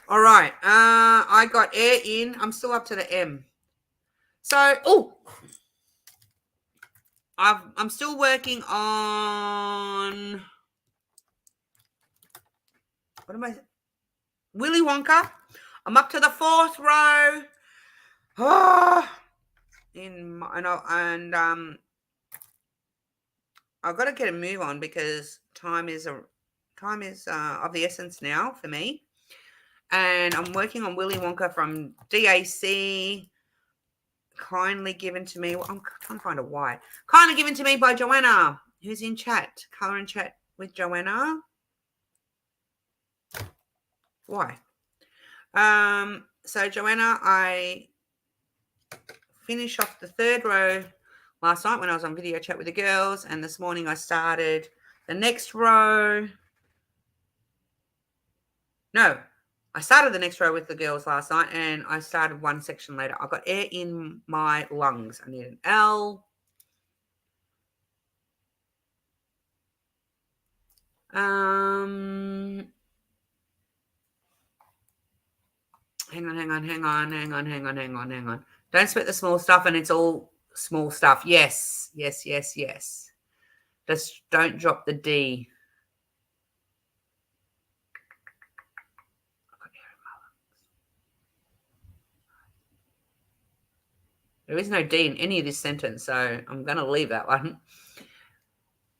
Speaker 1: All right. I got air in. I'm still up to the M. So, I'm still working on Willy Wonka. I'm up to the 4th row. I've got to get a move on because time is of the essence now for me. And I'm working on Willy Wonka from DAC kindly given to me. Well, I'm trying to find a why. Kindly given to me by Joanna, who's in chat. Colour and chat with Joanna. Why? So Joanna, I finished off the third row last night when I was on video chat with the girls, and this morning I started the next row. No, I started the next row with the girls last night, and I started one section later. I got air in my lungs. I need an L. Hang on. Don't sweat the small stuff, and it's all small stuff. Yes. Just don't drop the D. There is no D in any of this sentence, so I'm going to leave that one.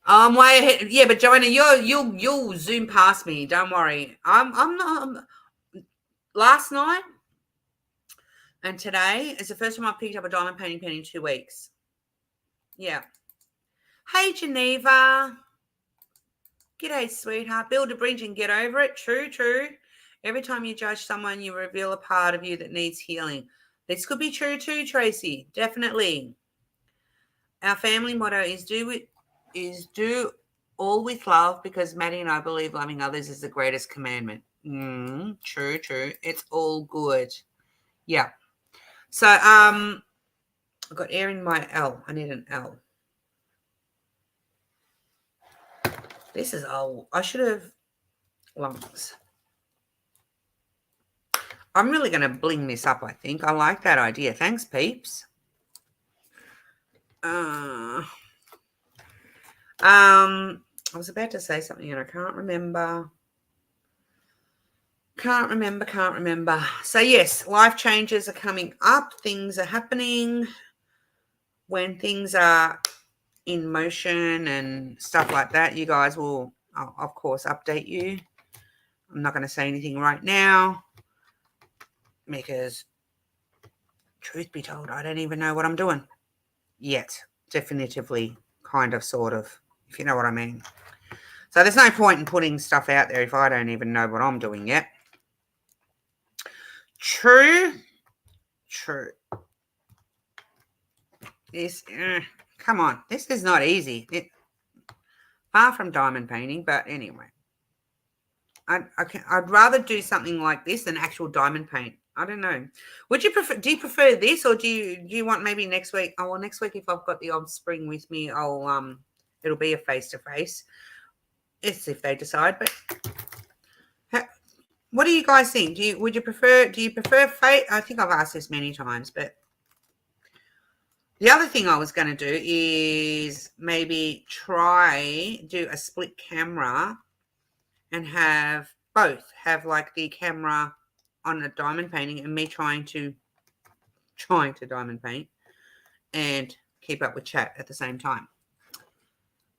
Speaker 1: I'm way ahead. Yeah, but Joanna, you'll zoom past me. Don't worry. I'm not. Last night and today is the first time I've picked up a diamond painting pen in 2 weeks. Yeah. Hey, Geneva. G'day, sweetheart. Build a bridge and get over it. True. Every time you judge someone, you reveal a part of you that needs healing. This could be true too, Tracy. Definitely. Our family motto is do all with love, because Maddie and I believe loving others is the greatest commandment. True. It's all good. Yeah. So I've got air in my L. I need an L. This is old. I should have lungs. I'm really going to bling this up, I think. I like that idea. Thanks, peeps. I was about to say something and I can't remember. Can't remember. So, yes, life changes are coming up. Things are happening. When things are in motion and stuff like that, you guys will, of course, update you. I'm not going to say anything right now because, truth be told, I don't even know what I'm doing yet. Definitively, kind of, sort of, if you know what I mean. So there's no point in putting stuff out there if I don't even know what I'm doing yet. True. This, come on, this is not easy. Far from diamond painting, but anyway. I'd rather do something like this than actual diamond paint. I don't know. Would you prefer? Do you prefer this, or do you want maybe next week? Oh, well, next week if I've got the Offspring with me, I'll it'll be a face-to-face. It's if they decide. But what do you guys think? Do you prefer face? I think I've asked this many times, but the other thing I was going to do is maybe do a split camera and have both. Have like the camera on a diamond painting and me trying to diamond paint and keep up with chat at the same time.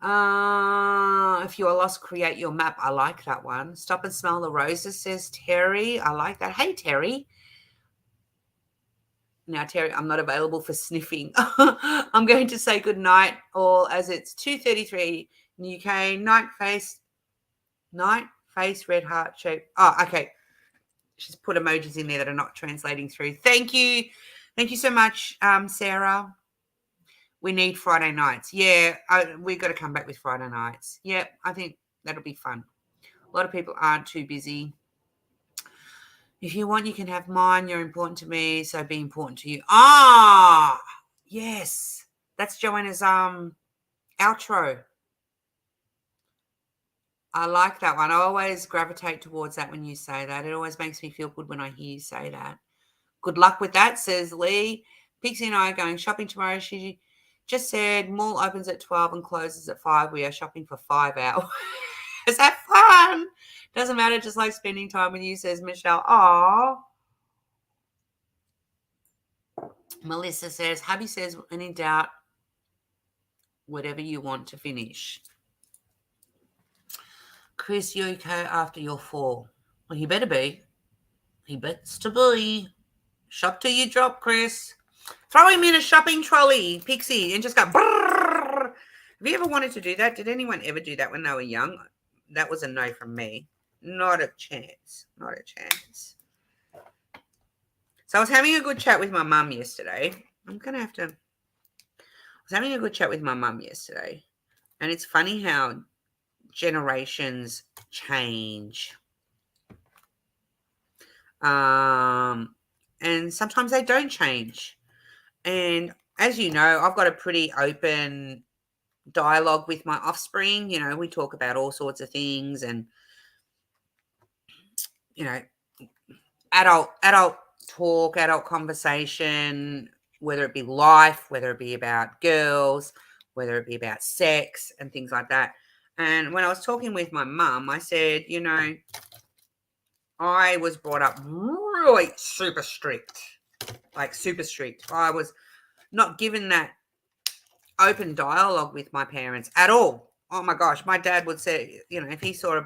Speaker 1: If you are lost, create your map. I like that one. Stop and smell the roses, says Terry. I like that. Hey, Terry. Now, Terry, I'm not available for sniffing. I'm going to say good night, all, as it's 2:33 in the UK. Night face, red heart shape. Oh, okay. She's put emojis in there that are not translating through. Thank you. Thank you so much, Sarah. We need Friday nights. Yeah, we've got to come back with Friday nights. Yeah, I think that'll be fun. A lot of people aren't too busy. If you want, you can have mine. You're important to me, so be important to you. Ah, yes. That's Joanna's outro. I like that one. I always gravitate towards that when you say that. It always makes me feel good when I hear you say that. Good luck with that, says Lee. Pixie and I are going shopping tomorrow. She just said mall opens at 12 and closes at 5. We are shopping for 5 hours. Is that fun? Doesn't matter, just like spending time with you, says Michelle. Aww. Melissa says, hubby says, when in doubt, whatever you want to finish. Chris, you okay after your fall? Well, he better be. He bets to be. Shop till you drop, Chris. Throw him in a shopping trolley, Pixie, and just go brrr. Have you ever wanted to do that? Did anyone ever do that when they were young? That was a no from me. Not a chance. Not a chance. So I was having a good chat with my mum yesterday. I was having a good chat with my mum yesterday. And it's funny how generations change. And sometimes they don't change. And as you know, I've got a pretty open dialogue with my offspring. You know, we talk about all sorts of things and, you know, adult talk, adult conversation, whether it be life, whether it be about girls, whether it be about sex and things like that. And when I was talking with my mum, I said, you know, I was brought up really super strict, like super strict. I was not given that open dialogue with my parents at all. Oh my gosh, my dad would say, you know, if he saw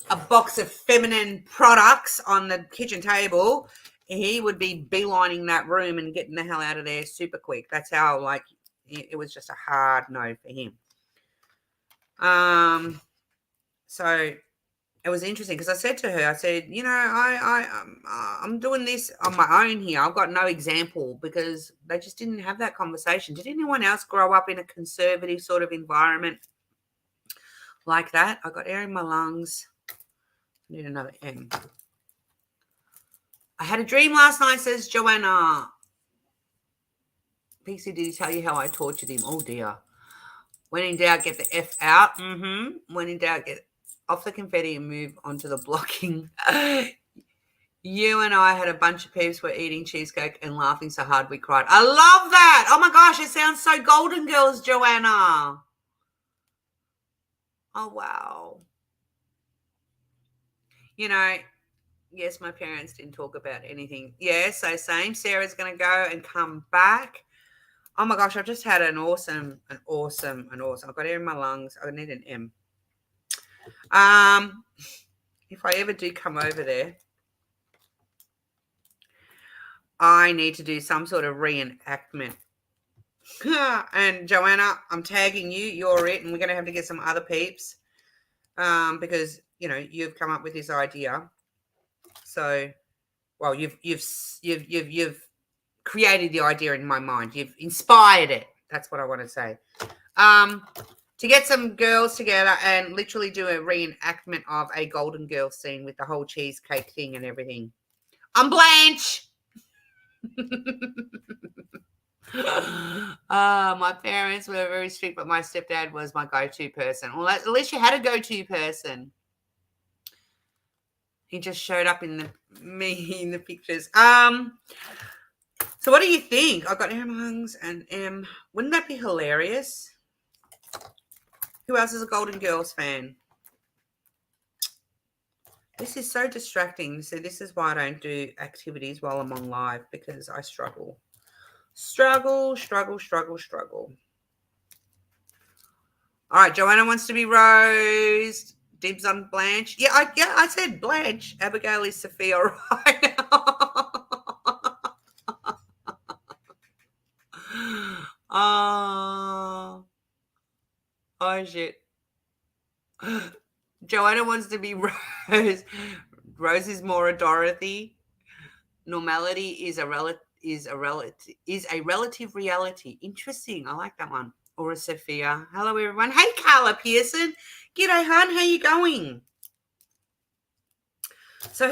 Speaker 1: a box of feminine products on the kitchen table, he would be beelining that room and getting the hell out of there super quick. That's how, like, it was just a hard no for him. So it was interesting because I said to her, I said, you know, I'm doing this on my own here. I've got no example because they just didn't have that conversation. Did anyone else grow up in a conservative sort of environment like that? I got air in my lungs. I need another M. I had a dream last night, says Joanna. Pixie, did he tell you how I tortured him? Oh, dear. When in doubt, get the F out. When in doubt, get off the confetti and move on to the blocking. You and I had a bunch of peeps were eating cheesecake and laughing so hard we cried. I love that. Oh, my gosh, it sounds so Golden Girls, Joanna. Oh, wow. You know, yes, my parents didn't talk about anything. Yeah, so same. Sarah's going to go and come back. Oh, my gosh, I've just had an awesome. I've got air in my lungs. I need an M. If I ever do come over there, I need to do some sort of reenactment. And Joanna, I'm tagging you. You're it, and we're going to have to get some other peeps because you know you've come up with this idea. So, well, you've created the idea in my mind. You've inspired it. That's what I want to say. To get some girls together and literally do a reenactment of a Golden Girl scene with the whole cheesecake thing and everything. I'm Blanche. My parents were very strict, but my stepdad was my go-to person. Well, at least you had a go-to person. He just showed up in the pictures. So what do you think? I've got M Hungs and M. Wouldn't that be hilarious? Who else is a Golden Girls fan? This is so distracting. So this is why I don't do activities while I'm on live because I struggle. Struggle. All right, Joanna wants to be Rose. Dibs on Blanche. Yeah, I said Blanche. Abigail is Sophia, right? Oh, shit. Joanna wants to be Rose. Rose is more a Dorothy. Normality is a relative reality. Interesting. I like that one. Or a Sophia. Hello, everyone. Hey, Carla Pearson. G'day, hon. How you going? So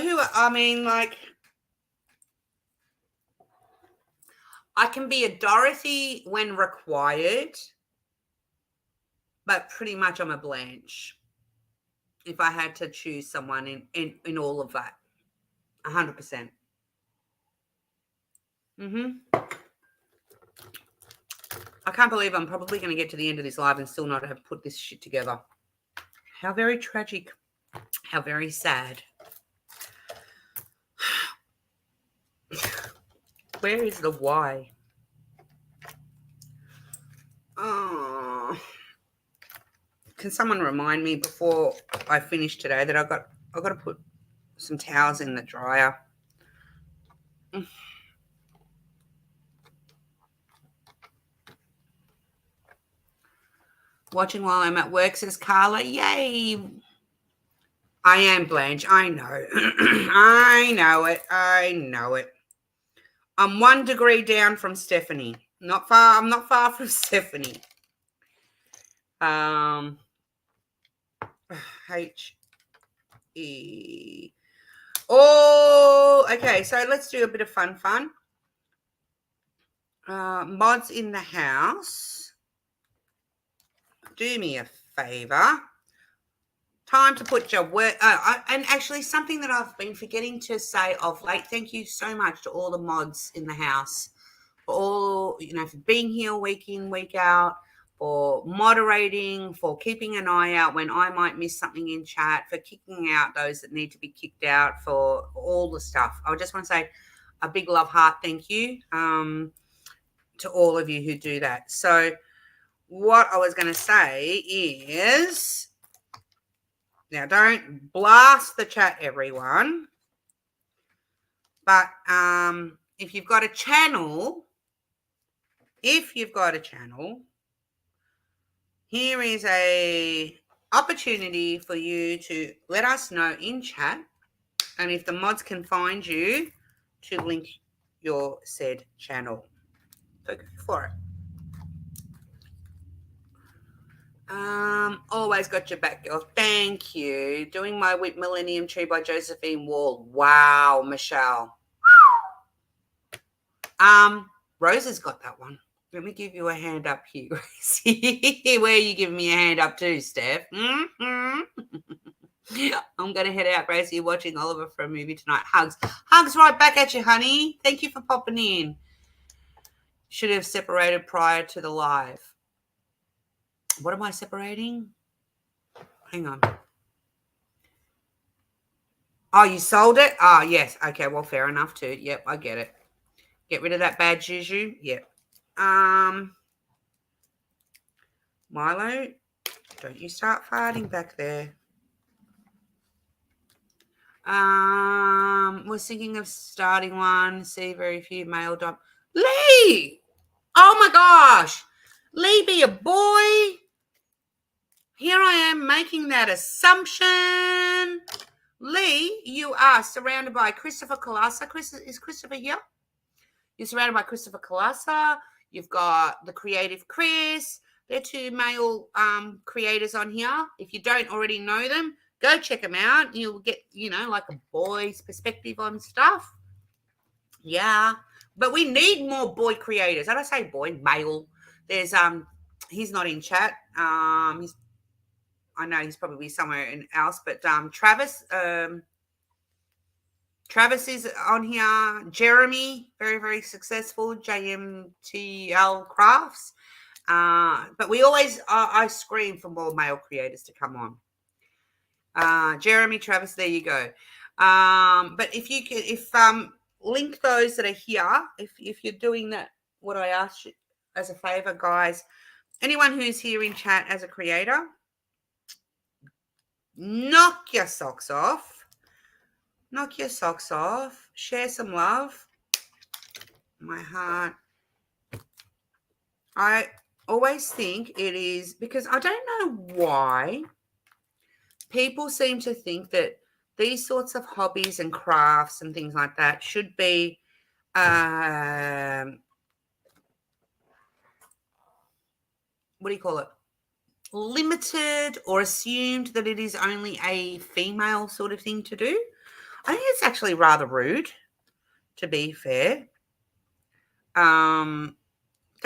Speaker 1: I can be a Dorothy when required, but pretty much I'm a Blanche. If I had to choose someone in all of that, 100%. I can't believe I'm probably going to get to the end of this live and still not have put this shit together. How very tragic. How very sad. Where is the why? Oh. Can someone remind me before I finish today that I've got to put some towels in the dryer. Watching while I'm at work, says Carla. Yay. I am, Blanche. I know. I know it. I know it. I'm 1 degree down from Stephanie. Not far. I'm not far from Stephanie. H-E. Oh, okay. So let's do a bit of fun. Mods in the house. Do me a favor. Time to put your work. And actually, something that I've been forgetting to say of late. Thank you so much to all the mods in the house for all, for being here week in, week out, for moderating, for keeping an eye out when I might miss something in chat, for kicking out those that need to be kicked out, for all the stuff. I just want to say a big love heart thank you to all of you who do that. So what I was going to say is, now don't blast the chat, everyone, but if you've got a channel, here is a opportunity for you to let us know in chat, and if the mods can find you, to link your said channel. So go for it. Always got your back, girl. Thank you. Doing my Whip Millennium Tree by Josephine Wall. Wow, Michelle. Rosa's got that one. Let me give you a hand up here, Gracie. Where are you giving me a hand up to, Steph? I'm going to head out, Gracie. You're watching Oliver for a movie tonight. Hugs. Hugs right back at you, honey. Thank you for popping in. Should have separated prior to the live. What am I separating? Hang on. Oh, you sold it? Oh, yes. Okay, well, fair enough too. Yep, I get it. Get rid of that bad juju. Yep. Milo, don't you start farting back there. Was thinking of starting one. See very few male dom. Lee! Oh my gosh. Lee be a boy. Here I am making that assumption. Lee, you are surrounded by Christopher Colasa. Is Christopher here? You're surrounded by Christopher Colasa. You've got the Creative Chris. They're 2 male creators on here. If you don't already know them, go check them out. You'll get, like a boy's perspective on stuff. Yeah. But we need more boy creators. I don't say boy, male. There's he's not in chat. I know he's probably somewhere else, but Travis is on here. Jeremy, very, very successful. JMTL Crafts. But we always, I scream for more male creators to come on. Jeremy, Travis, there you go. But if you could, link those that are here, if you're doing that, what I asked you as a favor, guys, anyone who's here in chat as a creator, knock your socks off. Knock your socks off. Share some love. My heart. I always think it is, because I don't know why people seem to think that these sorts of hobbies and crafts and things like that should be what do you call it? Limited, or assumed that it is only a female sort of thing to do. I think it's actually rather rude, to be fair. Don't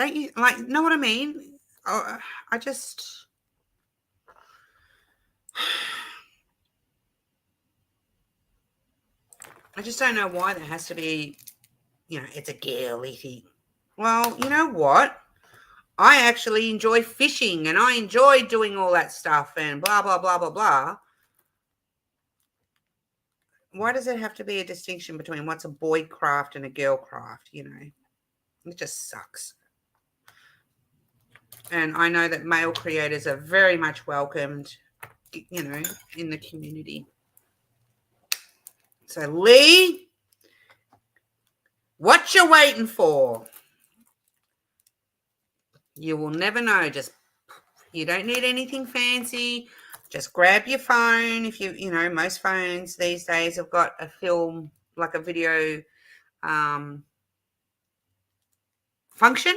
Speaker 1: you know what I mean? I just don't know why there has to be, it's a girly thing. Well, you know what? I actually enjoy fishing and I enjoy doing all that stuff and blah, blah, blah, blah, blah. Why does it have to be a distinction between what's a boy craft and a girl craft? It just sucks. And I know that male creators are very much welcomed, in the community. So, Lee, what you waiting for? You will never know. Just You don't need anything fancy. Just grab your phone. If you know, most phones these days have got a film, like a video function.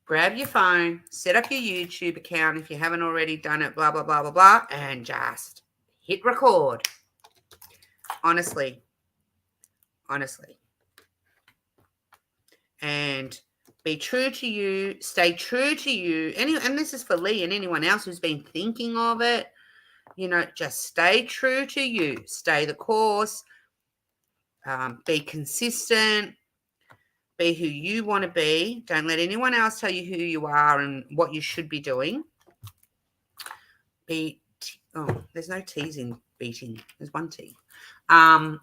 Speaker 1: Grab your phone, set up your YouTube account if you haven't already done it, blah, blah, blah, blah, blah, and just hit record. Honestly. And be true to you. Stay true to you. And this is for Lee and anyone else who's been thinking of it. You know, just stay true to you. Stay the course. Be consistent. Be who you want to be. Don't let anyone else tell you who you are and what you should be doing. There's no T's in beating. There's one T. And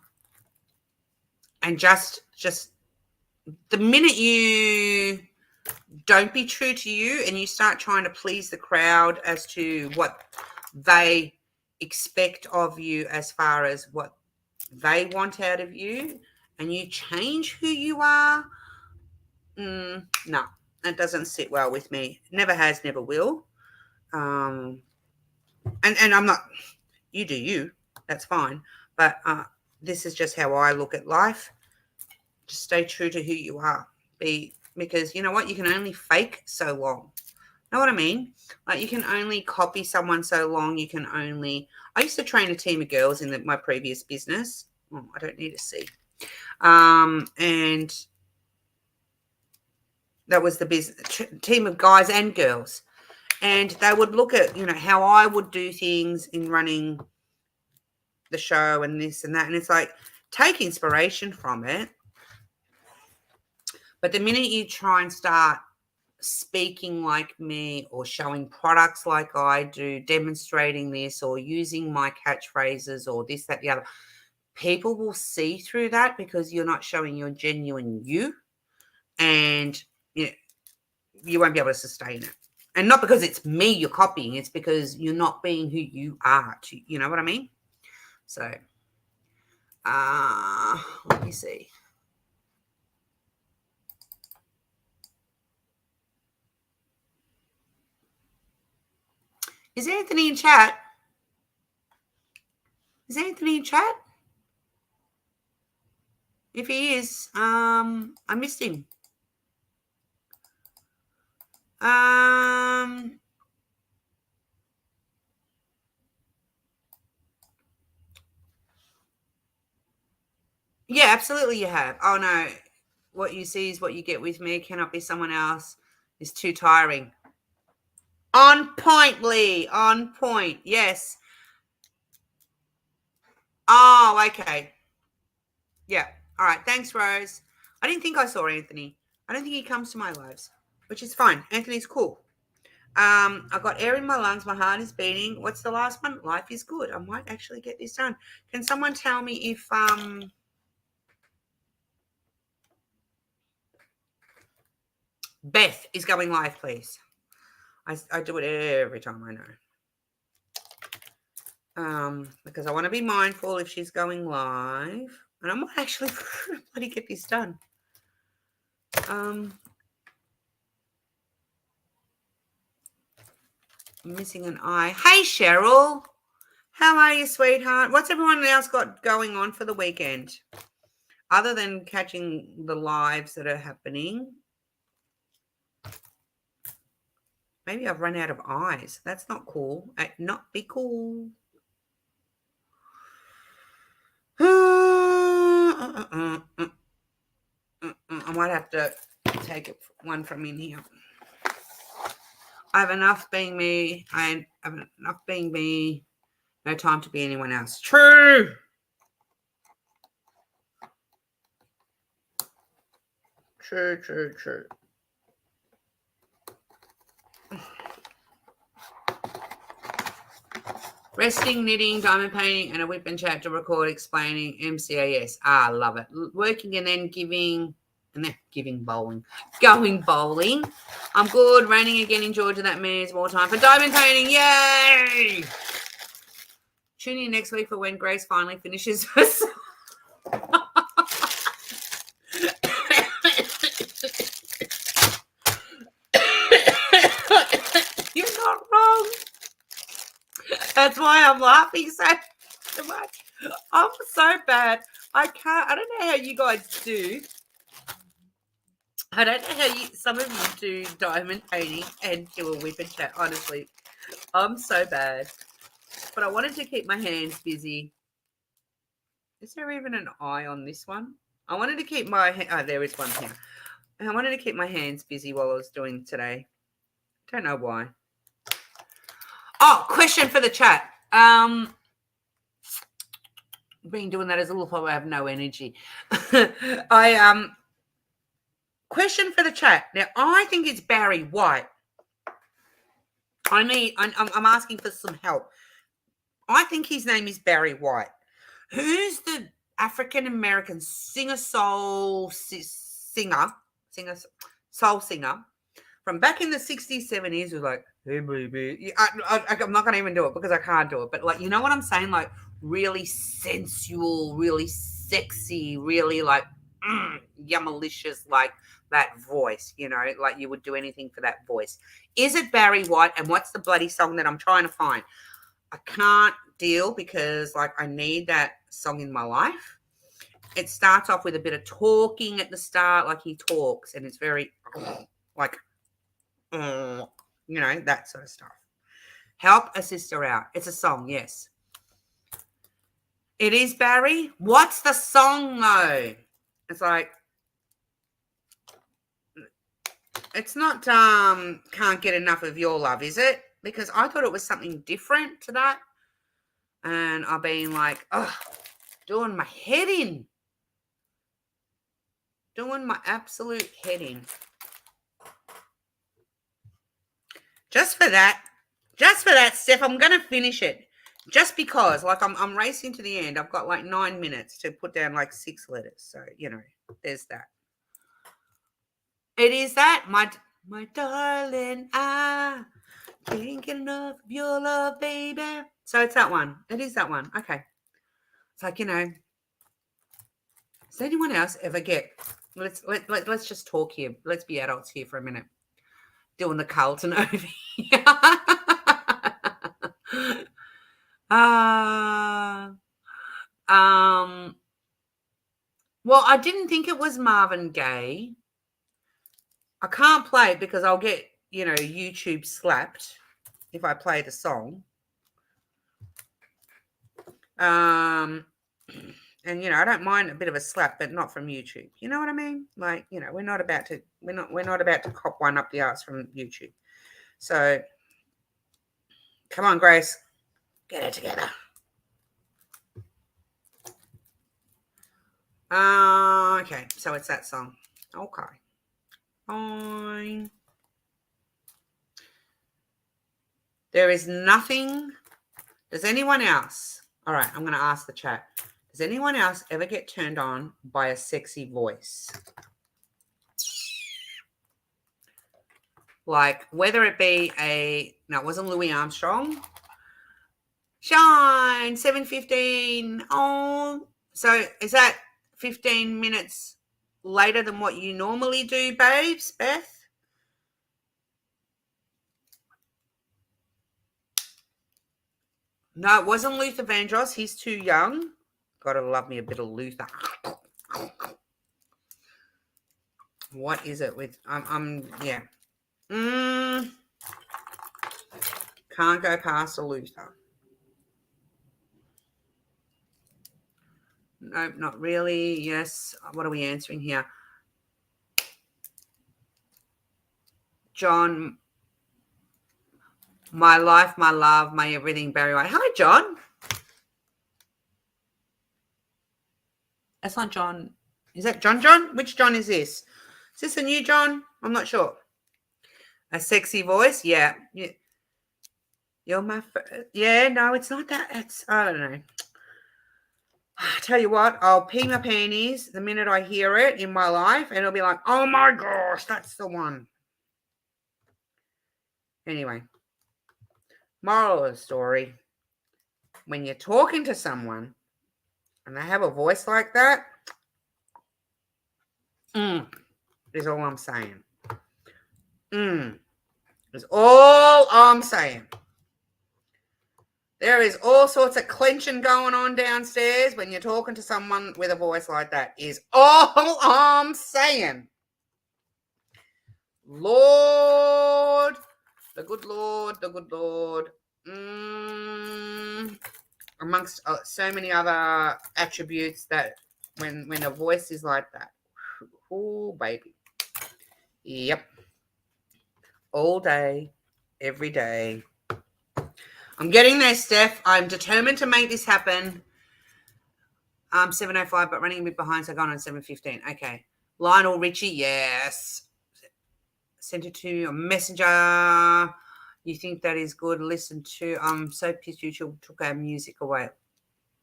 Speaker 1: just the minute you don't be true to you and you start trying to please the crowd as to what they expect of you as far as what they want out of you, and you change who you are, no, that doesn't sit well with me. Never has, never will. And I'm not, you do you, that's fine. But this is just how I look at life. Just stay true to who you are. Because you know what? You can only fake so long. Know what I mean? Like, you can only copy someone so long. I used to train a team of girls in my previous business. Oh, I don't need a C. And that was the business team of guys and girls. And they would look at, you know, how I would do things in running the show and this and that. And it's like, take inspiration from it. But the minute you try and start speaking like me or showing products like I do, demonstrating this or using my catchphrases or this, that, the other, people will see through that because you're not showing your genuine you, and you won't be able to sustain it. And not because it's me you're copying, it's because you're not being who you are. You know what I mean? So, let me see. Is Anthony in chat? Is Anthony in chat? If he is, I missed him. Yeah, absolutely you have. Oh, no. What you see is what you get with me. Cannot be someone else. It's too tiring. On point, Lee. On point. Yes. Oh, okay. Yeah. All right. Thanks, Rose. I didn't think I saw Anthony. I don't think he comes to my lives, which is fine. Anthony's cool. I've got air in my lungs. My heart is beating. What's the last one? Life is good. I might actually get this done. Can someone tell me if Beth is going live, please? I do it every time, I know. Because I want to be mindful if she's going live. And I might actually bloody get this done. I'm missing an eye. Hey, Cheryl. How are you, sweetheart? What's everyone else got going on for the weekend? Other than catching the lives that are happening. Maybe I've run out of eyes. That's not cool. Not be cool. I might have to take one from in here. I have enough being me. I have enough being me. No time to be anyone else. True. True. Resting, knitting, diamond painting, and a whip and chat to record explaining MCAS. I love it. Working and then giving bowling. Going bowling. I'm good. Raining again in Georgia. That means more time for diamond painting. Yay! Tune in next week for when Grace finally finishes her song. You're not That's why I'm laughing so much. I'm so bad. I don't know how you guys do. I don't know how some of you do diamond painting and do a whip and chat, honestly. I'm so bad. But I wanted to keep my hands busy. Is there even an eye on this one? I wanted to keep my... there is one here. I wanted to keep my hands busy while I was doing today. Don't know why. Oh, question for the chat. Been doing that as a little while. I have no energy. Question for the chat. Now, I think it's Barry White. I'm asking for some help. I think his name is Barry White. Who's the African American soul singer from back in the 60s, 70s? Was like, hey baby. I'm not gonna even do it because I can't do it. But like, you know what I'm saying? Like, really sensual, really sexy, really like yummalicious, like that voice, you know, like you would do anything for that voice. Is it Barry White? And what's the bloody song that I'm trying to find? I can't deal because like I need that song in my life. It starts off with a bit of talking at the start, like he talks, and it's very like you know, that sort of stuff. Help a sister out. It's a song, yes. It is Barry. What's the song though? It's like, it's not Can't Get Enough of Your Love, is it? Because I thought it was something different to that. And I've been like, doing my head in. Doing my absolute head in. Just for that, Steph, I'm going to finish it. Just because, like, I'm racing to the end. I've got like 9 minutes to put down like 6 letters. So, you know, there's that. It is that, my darling, I can't get enough of your love, baby. So it's that one. It is that one. Okay. It's like, you know, does anyone else ever get... Let's just talk here. Let's be adults here for a minute. Doing the Carlton over here. Well, I didn't think it was Marvin Gaye. I can't play it because I'll get, you know, YouTube slapped if I play the song. And, you know, I don't mind a bit of a slap, but not from YouTube. You know what I mean? Like, you know, we're not about to cop one up the arse from YouTube. So, come on, Grace. Get it together. Okay, so it's that song. Okay. Fine. There is nothing. Does anyone else? All right, I'm going to ask the chat. Does anyone else ever get turned on by a sexy voice? Like, whether it be no, it wasn't Louis Armstrong. Shine, 7:15. Oh, so is that 15 minutes later than what you normally do, babes, Beth? No, it wasn't Luther Vandross. He's too young. Gotta love me a bit of Luther. What is it with... yeah. Can't go past a Luther. Nope, not really. Yes. What are we answering here? John, my life, my love, my everything, Barry White. Hi, John. That's not John. Is that John? Which John is this? Is this a new John? I'm not sure. A sexy voice? Yeah. You're my... Yeah, no, it's not that. It's... I don't know. I tell you what, I'll pee my panties the minute I hear it in my life, and it'll be like, oh my gosh, that's the one. Anyway, moral of the story, when you're talking to someone and they have a voice like that, is all I'm saying. Is all I'm saying. There is all sorts of clenching going on downstairs when you're talking to someone with a voice like that, is all I'm saying. Lord, the good Lord, the good Lord. Amongst so many other attributes that when a voice is like that. Oh, baby. Yep. All day, every day. I'm getting there, Steph. I'm determined to make this happen. 7:05, but running a bit behind, so going on 7:15. Okay. Lionel Richie, yes. Sent it to a messenger. You think that is good? Listen to. I'm so pissed you took our music away.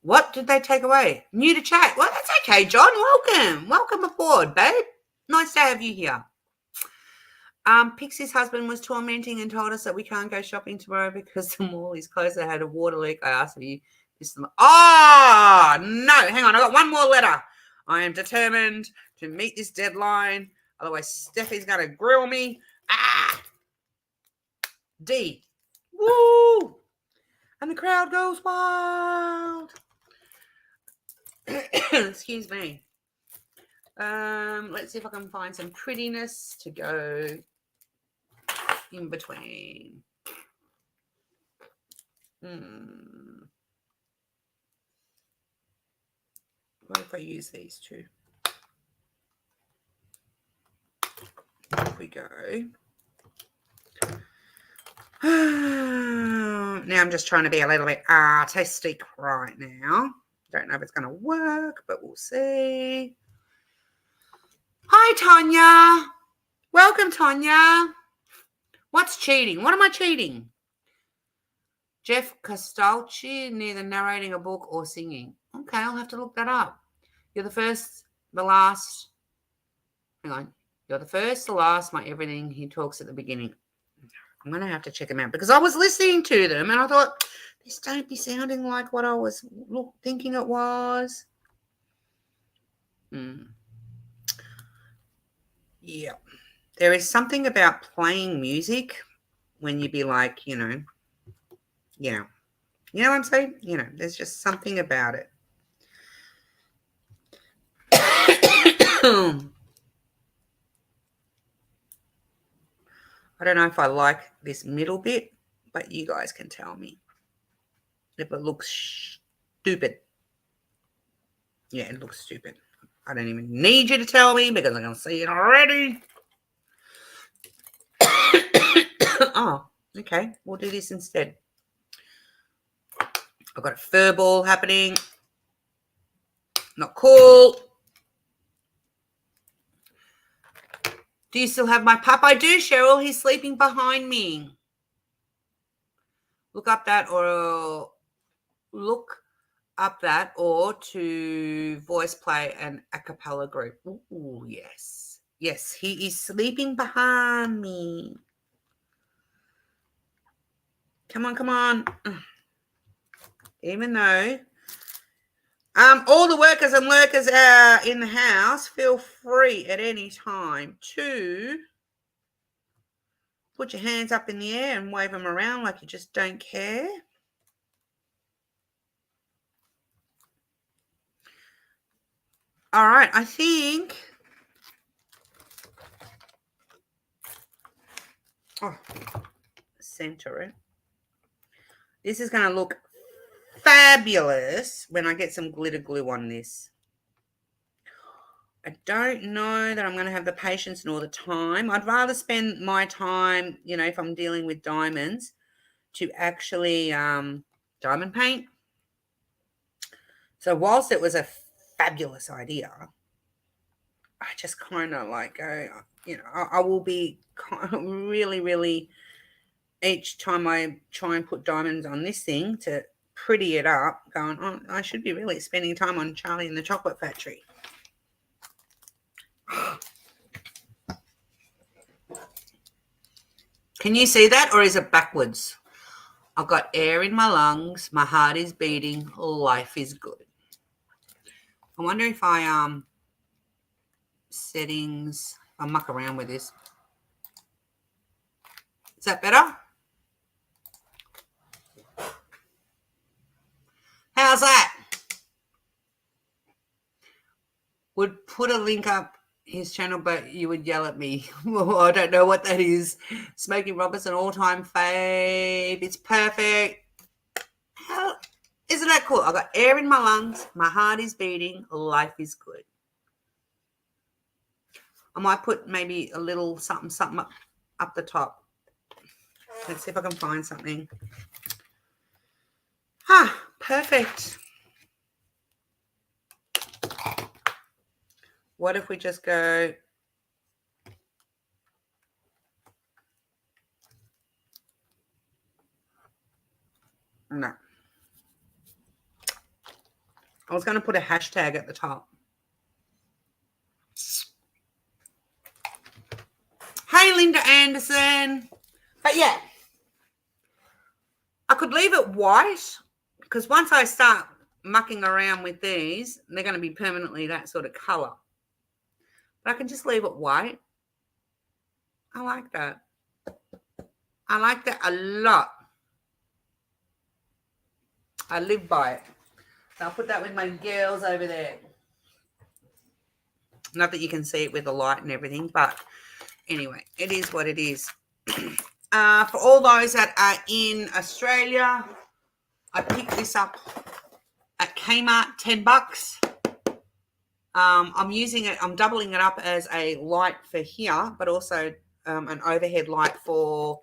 Speaker 1: What did they take away? New to chat. Well, that's okay, John. Welcome. Welcome aboard, babe. Nice to have you here. Pixie's husband was tormenting and told us that we can't go shopping tomorrow because the mall is closed. They had a water leak. I asked if he pissed them. Oh, no. Hang on. I got one more letter. I am determined to meet this deadline. Otherwise, Steffi's going to grill me. D. Woo. And the crowd goes wild. Excuse me. Let's see if I can find some prettiness to go in between. What if I use these two? There we go. Now I'm just trying to be a little bit artistic right now. Don't know if it's going to work, but we'll see. Hi, Tanya. Welcome, Tanya. What's cheating? What am I cheating? Jeff Costolci, neither narrating a book or singing. Okay, I'll have to look that up. You're the first, the last. Hang on. You're the first, the last, my everything. He talks at the beginning. I'm going to have to check them out because I was listening to them and I thought, this don't be sounding like what I was thinking it was. Yeah. There is something about playing music when you be like, you know what I'm saying? There's just something about it. I don't know if I like this middle bit, but you guys can tell me if it looks stupid. Yeah, it looks stupid. I don't even need you to tell me because I can see it already. Oh, okay. We'll do this instead. I've got a fur ball happening. Not cool. Do you still have my pup? I do, Cheryl. He's sleeping behind me. Look up that or to voice play an a cappella group. Ooh, yes. Yes, he is sleeping behind me. Come on. Even though all the workers and lurkers in the house, feel free at any time to put your hands up in the air and wave them around like you just don't care. All right, I think. Center it. This is going to look fabulous when I get some glitter glue on this. I don't know that I'm going to have the patience and all the time. I'd rather spend my time, if I'm dealing with diamonds, to actually diamond paint. So whilst it was a fabulous idea, I just kind of like go, I will be really, really, each time I try and put diamonds on this thing to pretty it up, going, oh, I should be really spending time on Charlie and the Chocolate Factory. Can you see that, or is it backwards? I've got air in my lungs. My heart is beating. Life is good. I wonder if I settings. I'll muck around with this. Is that better? How's that? Would put a link up his channel, but you would yell at me. Well, I don't know what that is. Smokey Robertson, all-time fave. It's perfect. How isn't that cool? I got air in my lungs. My heart is beating. Life is good. I might put maybe a little something up the top. Let's see if I can find something. Perfect. What if we just go... No. I was going to put a hashtag at the top. Hey, Linda Anderson. But yeah, I could leave it white because once I start mucking around with these, they're going to be permanently that sort of color. But I can just leave it white. I like that. I like that a lot. I live by it. So I'll put that with my girls over there. Not that you can see it with the light and everything, but anyway, it is what it is. For all those that are in Australia, I picked this up at Kmart, $10. I'm using it, I'm doubling it up as a light for here, but also an overhead light for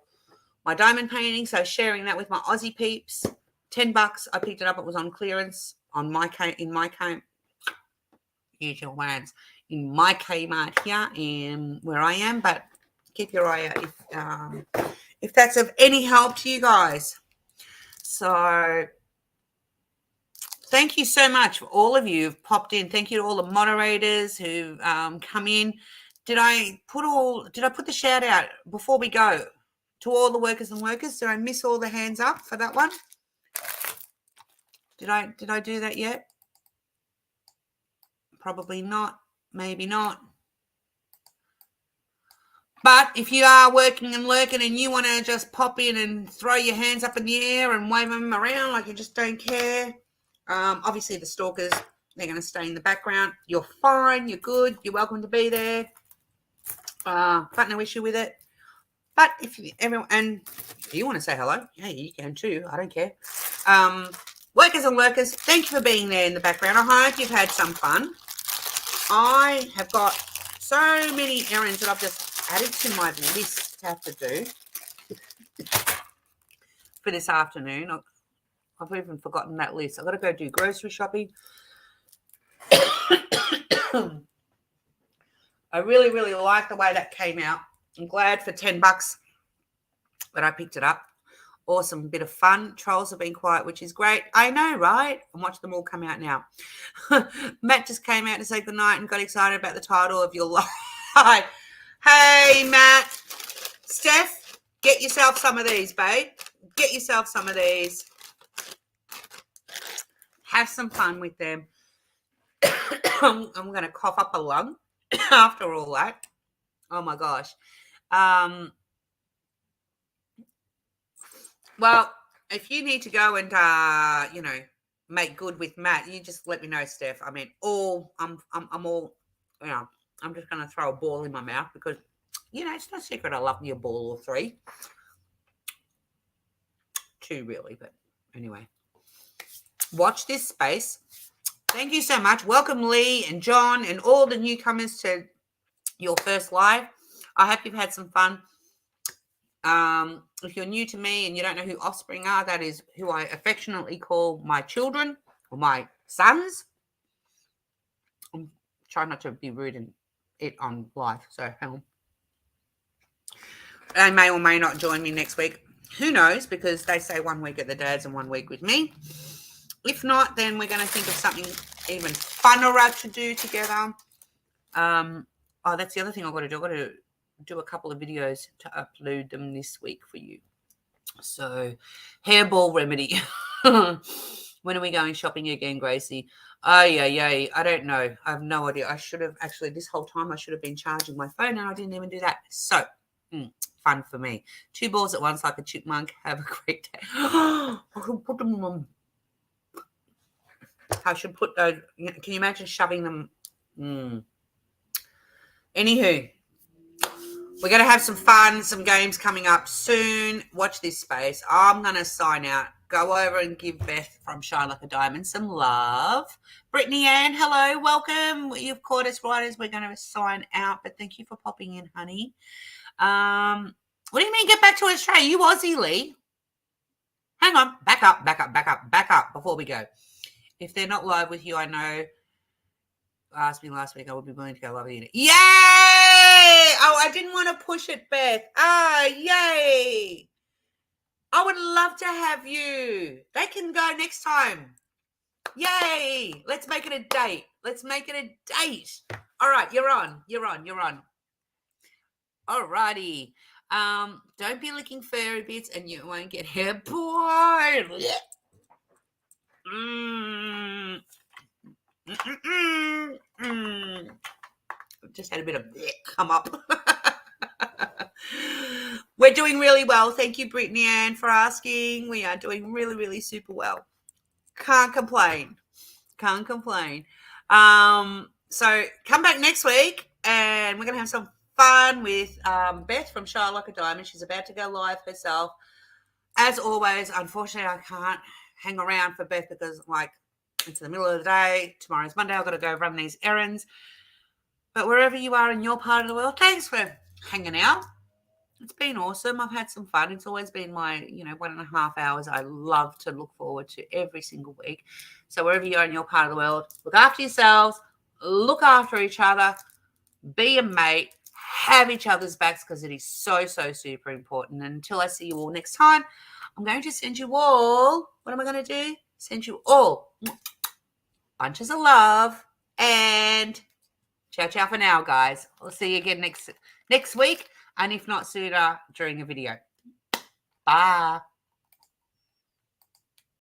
Speaker 1: my diamond painting. So sharing that with my Aussie peeps. $10. I picked it up. It was on clearance on my use your words, in my Kmart here in where I am. But keep your eye out if that's of any help to you guys. So thank you so much for all of you who've popped in. Thank you to all the moderators who've come in. Did I put the shout out before we go to all the workers and workers? Did I miss all the hands up for that one? Did I do that yet? Probably not. Maybe not. But if you are working and lurking and you want to just pop in and throw your hands up in the air and wave them around like you just don't care, obviously the stalkers, they're going to stay in the background. You're fine. You're good. You're welcome to be there. Got no issue with it. But if you want to say hello, yeah, you can too. I don't care. Workers and lurkers, thank you for being there in the background. I hope you've had some fun. I have got so many errands that I've just added to my list to have to do for this afternoon. I've even forgotten that list. I've got to go do grocery shopping. I really, really like the way that came out. I'm glad for $10 that I picked it up. Awesome bit of fun. Trolls have been quiet, which is great. I know, right? And watch them all come out now. Matt just came out to say goodnight and got excited about the title of your live. Hey, Matt. Steph, get yourself some of these, babe. Get yourself some of these. Have some fun with them. I'm going to cough up a lung after all that. Oh, my gosh. Well, if you need to go and, make good with Matt, you just let me know, Steph. I mean, I'm all, I'm just going to throw a ball in my mouth because, it's no secret I love me a ball or three. Two, really, but anyway. Watch this space. Thank you so much. Welcome, Lee and John and all the newcomers to your first live. I hope you've had some fun. If you're new to me and you don't know who Offspring are, that is who I affectionately call my children or my sons. I'm trying not to be rude and it on live, so hang on. They may or may not join me next week. Who knows? Because they say 1 week at the dads and 1 week with me. If not, then we're going to think of something even funner to do together. That's the other thing I've got to do. I've got to do a couple of videos to upload them this week for you. So, hairball remedy. When are we going shopping again, Gracie? Oh, yeah. I don't know. I have no idea. I should have actually, this whole time, I should have been charging my phone and I didn't even do that. So, fun for me. 2 balls at once like a chipmunk. Have a great day. I can put them on. I should put those. Can you imagine shoving them? Anywho, we're going to have some fun, some games coming up soon. Watch this space. I'm going to sign out. Go over and give Beth from Shine Like a Diamond some love. Brittany Ann, hello, welcome. You've caught us right as we're going to sign out, but thank you for popping in, honey. What do you mean get back to Australia? You Aussie, Lee. Hang on. Back up before we go. If they're not live with you, I know. Asked me last week, I would be willing to go live with you. Yay! Oh, I didn't want to push it, Beth. Yay! I would love to have you. They can go next time. Yay! Let's make it a date. All right, you're on. All righty. Don't be licking furry bits and you won't get hair bored. Just had a bit of come up. We're doing really well. Thank you, Brittany Ann, for asking. We are doing really, really super well. Can't complain. So come back next week and we're going to have some fun with Beth from Shine Like a Diamond. She's about to go live herself. As always, unfortunately, I can't hang around for Beth because, it's the middle of the day. Tomorrow's Monday. I've got to go run these errands. But wherever you are in your part of the world, thanks for hanging out. It's been awesome. I've had some fun. It's always been my, 1.5 hours I love to look forward to every single week. So wherever you are in your part of the world, look after yourselves, look after each other, be a mate, have each other's backs because it is so, so super important. And until I see you all next time, I'm going to send you all, what am I going to do? Send you all bunches of love and ciao for now, guys. I'll see you again next week. And if not sooner, during a video. Bye.